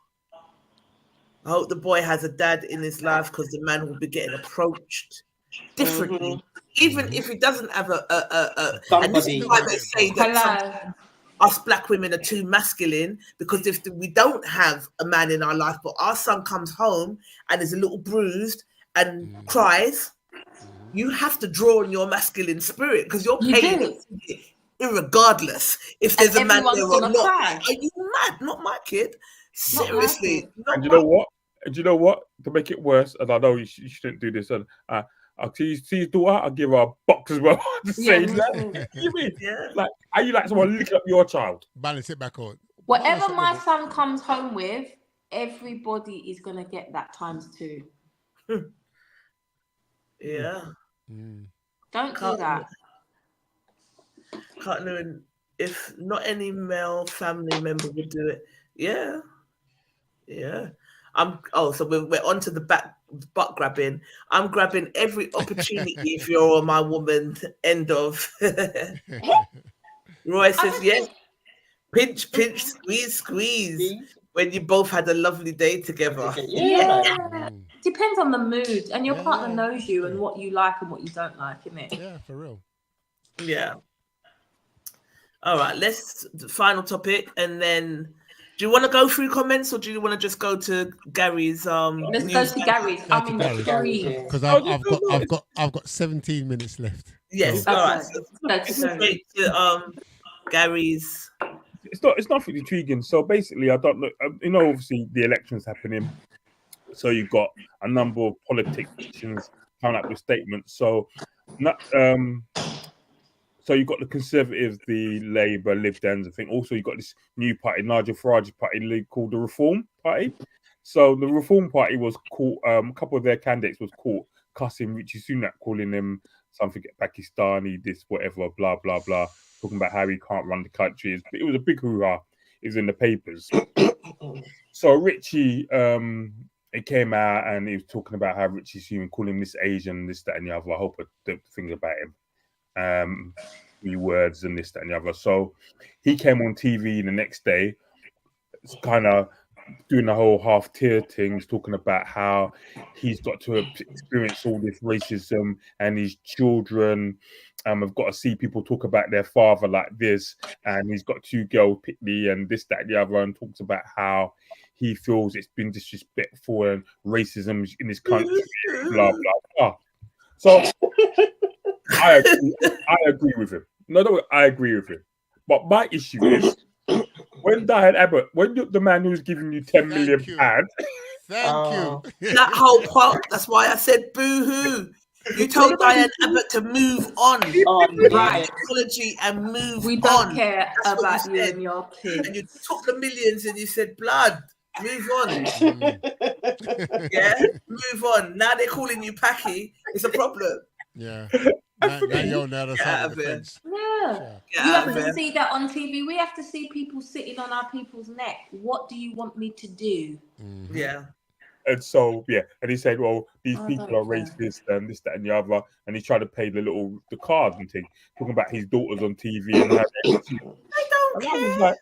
I hope the boy has a dad in his life because the man will be getting approached differently. Even if he doesn't have and this is why they say that us black women are too masculine, because if we don't have a man in our life, but our son comes home and is a little bruised and cries, you have to draw on your masculine spirit because you're paying irregardless if there's a man there or not. Cry. Are you mad? Not my kid. Seriously. And you know what? And you know what? To make it worse, and I know you shouldn't do this, I'll see his daughter, I'll give her a box as well. You mean? Yeah. Like, are you like someone licking up your child? Balance it back on. Whatever my son comes home with, everybody is going to get that times 2. Yeah. Don't do that. Can't know if not any male family member would do it. Yeah. Yeah. So we're on to the butt grabbing. I'm grabbing every opportunity if you're my woman. End of. Roy says yes. Pinch, squeeze. When you both had a lovely day together. Yeah. Depends on the mood, and your partner knows you and what you like and what you don't like, isn't it? Yeah, for real. Yeah. All right, the final topic, and then do you want to go through comments or do you want to just go to Gary's? Let's go to Gary's. I'm in the street because I've got 17 minutes left. Yes, all right. So let's straight to Gary's. It's nothing intriguing. So basically, I don't know. Obviously, the election's happening, so you've got a number of politicians coming up with statements. So, so you've got the Conservatives, the Labour, Lib Dems, I think. Also, you've got this new party, Nigel Farage's party, called the Reform Party. So the Reform Party was caught, a couple of their candidates was caught cussing Richie Sunak, calling him something Pakistani, this, whatever, blah, blah, blah, talking about how he can't run the country. It was a big hoo-ha. It was in the papers. So Richie, it came out and he was talking about how Richie Sunak, calling him this Asian, this, that, and the other. I hope I don't think about him. Few words and this, that, and the other. So he came on TV the next day, kind of doing the whole half-tear things, talking about how he's got to experience all this racism and his children have got to see people talk about their father like this, and he's got 2 girls, Pitley, and this, that, and the other, and talks about how he feels it's been disrespectful and racism in this country, blah, blah, blah. So I agree with him. No, I agree with him. But my issue is when Diane Abbott, when the man who's giving you £10 million, thank you. That whole part. That's why I said boo-hoo. You told Diane Abbott to move on. Right. Apology and move on. We don't care That's what about you said. and your kids. And you took the millions and you said, blood, move on. Yeah, move on. Now they're calling you Packy. It's a problem. Yeah. Now you're on the other side of the fence. Yeah. Get You out have of to here. see that on TV. We have to see people sitting on our people's neck. What do you want me to do? Yeah. And so, yeah, and he said, well, these people are racist and this, that, and the other. And he's trying to pay the card and thing, talking about his daughters on TV and how they don't care.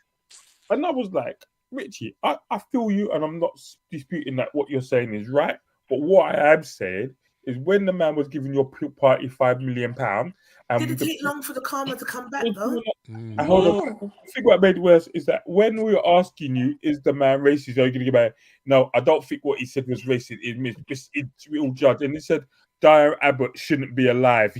And I was like, Richie, I feel you, and I'm not disputing that what you're saying is right. But what I have said is when the man was giving your party £5 million, did it take long for the karma to come back though? Hold on. I think what made it worse is that when we were asking you, is the man racist? Are you going to give it? No, I don't think what he said was racist. It's real judge, and he said Diane Abbott shouldn't be alive.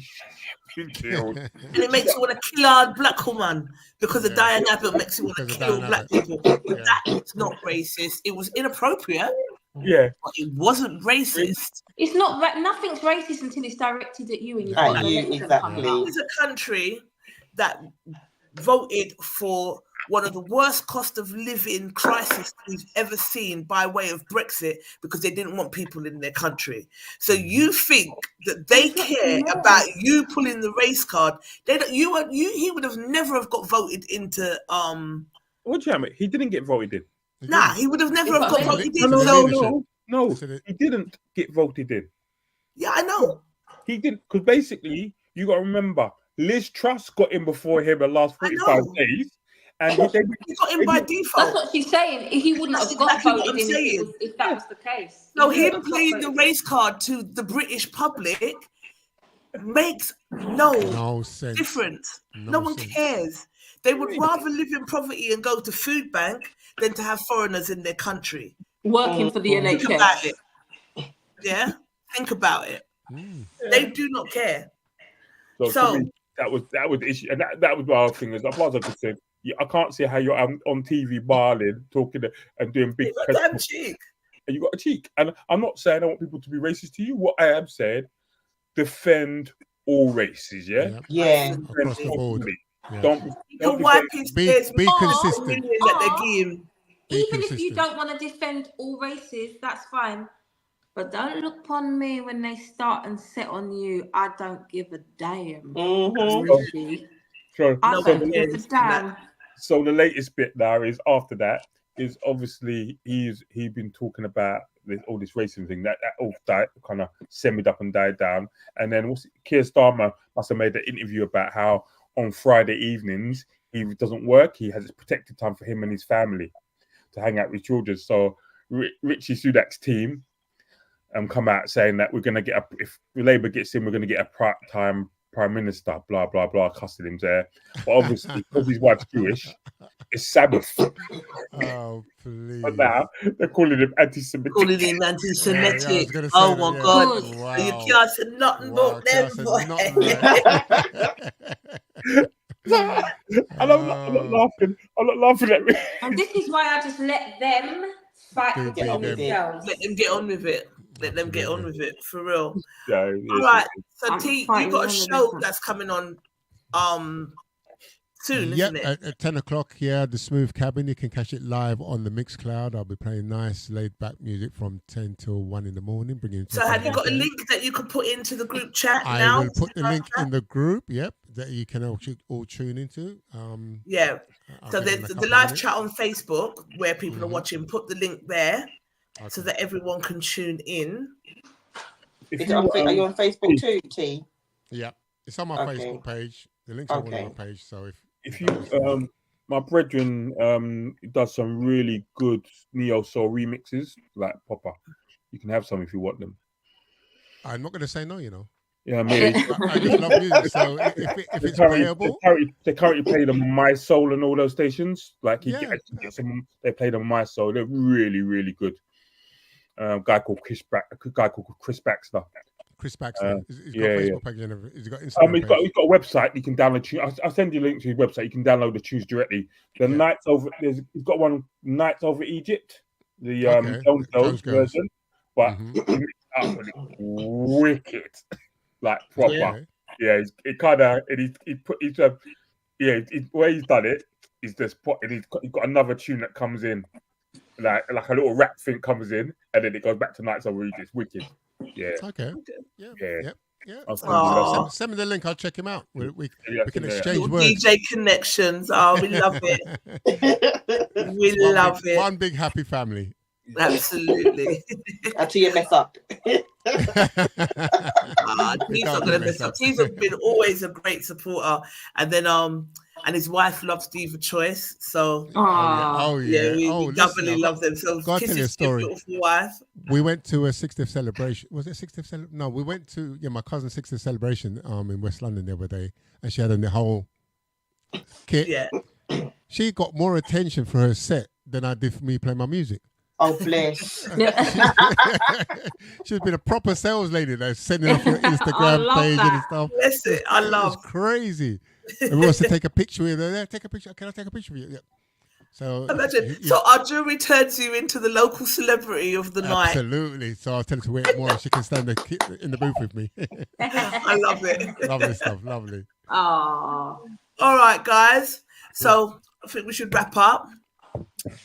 And it makes you want to kill a black woman because of Diane Abbott makes you want to kill black people. That's not racist. It was inappropriate. Yeah, but it wasn't racist. It's not. Nothing's racist until it's directed at you. And exactly. It's a country that voted for one of the worst cost of living crises we've ever seen by way of Brexit because they didn't want people in their country. So you think that they care about you pulling the race card? They don't. He would have never have got voted into. What do you mean? He didn't get voted in. Nah, he would have never have got voted in. No, he didn't get voted in. Yeah, I know. He didn't, because basically, you got to remember, Liz Truss got in before him the last 45 days. And he got in by default. That's what she's saying. He wouldn't have got voted in if that was the case. No, him playing the race card to the British public makes no sense. Difference. No one cares. They would rather live in poverty and go to food bank than to have foreigners in their country. Working for the NHS. Think about it. Yeah? Think about it. They do not care. So me, that was the issue. And that was my thing. As far as I just said, I can't see how you're on TV barling, talking and doing big... You got a damn cheek. And you got a cheek. And I'm not saying I want people to be racist to you. What I have said, defend all races, yeah? Yeah. Across the board. Yeah. Don't wipe his face. Be consistent. Even if you don't want to defend all races, that's fine. But don't look upon me when they start and set on you. I don't give a damn. So the latest bit now is after that is obviously he's been talking about all this racism thing that all kind of simmered up and died down, and then Keir Starmer must have made an interview about how on Friday evenings he doesn't work. He has protected time for him and his family to hang out with children. So Richie Sunak's team come out saying that we're going to get if Labour gets in, we're going to get a part-time prime minister, blah, blah, blah, cussing him there. But obviously, because his wife's Jewish, it's Sabbath. Oh, please. But now, they're calling him anti-Semitic. Calling him anti-Semitic. Oh, my God. Wow. You can't say nothing but them, boy. I'm not laughing. I'm not laughing at me. And this is why I just let them fight with themselves. Let them get on with it. Let them get on with it, for real. Yeah, all right. So, T, you got a show that's coming on soon, isn't it? At 10 o'clock, the Smooth Cabin. You can catch it live on the Mixcloud. I'll be playing nice, laid-back music from 10 till 1 in the morning. So have you got a link that you can put into the group chat now? I will put the link in the group, that you can all tune into. So there's the live chat on Facebook where people are watching. Put the link there. Okay. So that everyone can tune in. Are you on Facebook too, T? Yeah, it's on my Facebook page. The link's on my page. So if you my brethren does some really good neo soul remixes like Popper. You can have some if you want them. I'm not going to say no, you know. Yeah, maybe. I just love music. So if it's playable, they currently play them on My Soul and all those stations. Like they play them on My Soul. They're really, really good. Guy called Chris Baxter. Chris Baxter. He's got a Facebook page and everything. He's got Instagram he's got a website. You can download tunes. I'll send you a link to his website. You can download the tunes directly. He's got one Nights Over Egypt, the Jones version, but it's absolutely wicked, like proper. Yeah, where he's done it is just and he's got another tune that comes in, like a little rap thing comes in, and then it goes back to Nights Over Egypt. It's wicked. Yeah. Okay. Yeah. Send me the link. I'll check him out. We can exchange words. DJ connections. Oh, we love it. We love it. One big happy family. Absolutely. Until you mess up. He's not going to mess up. He's been always a great supporter, and then and his wife loves Diva Choice, so we doubly love them. So God, tell you a story. Beautiful wife. We went to a 60th celebration. Was it 60th celebration? No, we went to my cousin's 60th celebration in West London the other day, and she had on the whole kit. Yeah. She got more attention for her set than I did for me playing my music. Oh, bless. She's been a proper sales lady, like sending off your Instagram page and stuff. That's it. I love. It's crazy. Everyone wants to take a picture with her. Take a picture. Can I take a picture of you? Yeah. So imagine. So our jury turns you into the local celebrity of the night. Absolutely. So I'll tell her to wait more. She can stand in the booth with me. I love it. Lovely stuff. Lovely. Oh. All right, guys. So I think we should wrap up.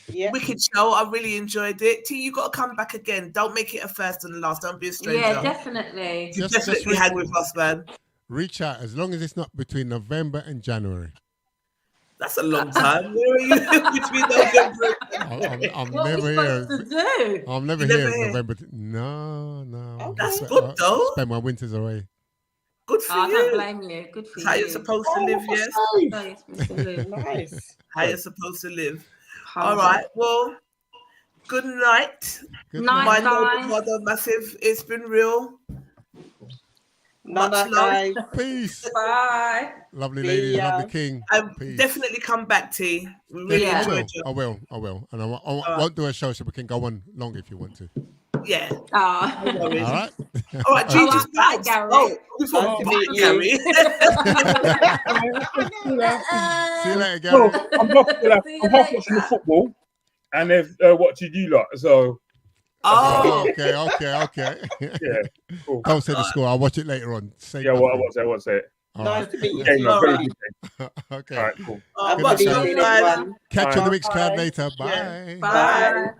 Yeah. Wicked show. I really enjoyed it. T, you got to come back again. Don't make it a first and a last. Don't be a stranger. Yeah, definitely. Definitely hang with us, man. Reach out as long as it's not between November and January. That's a long time. Where are you between November? I'm never here. I'm never here in November. No. Oh, that's good though. Spend my winters away. Good for you. I don't blame you. Good for you. How you're supposed to live, yes? Nice. How you're supposed to live. All right. Well, good night. Good night, guys. Mother Massive. It's been real. Much love. Peace. Bye. Lovely lady, lovely king. Peace. Definitely come back, T. We really enjoyed you. I will. And I won't do a show so we can go on longer if you want to. Yeah. All right. All right, G, just bye, Gary. Before Gary. See you later, Gary. I'm half watching the football, and they're watching you lot. So. Oh, okay. Yeah, cool. Don't say the score. I'll watch it later on. What's it? Nice to meet you. Okay. All right, cool. Catch you on the Mixcloud later. Bye. Bye.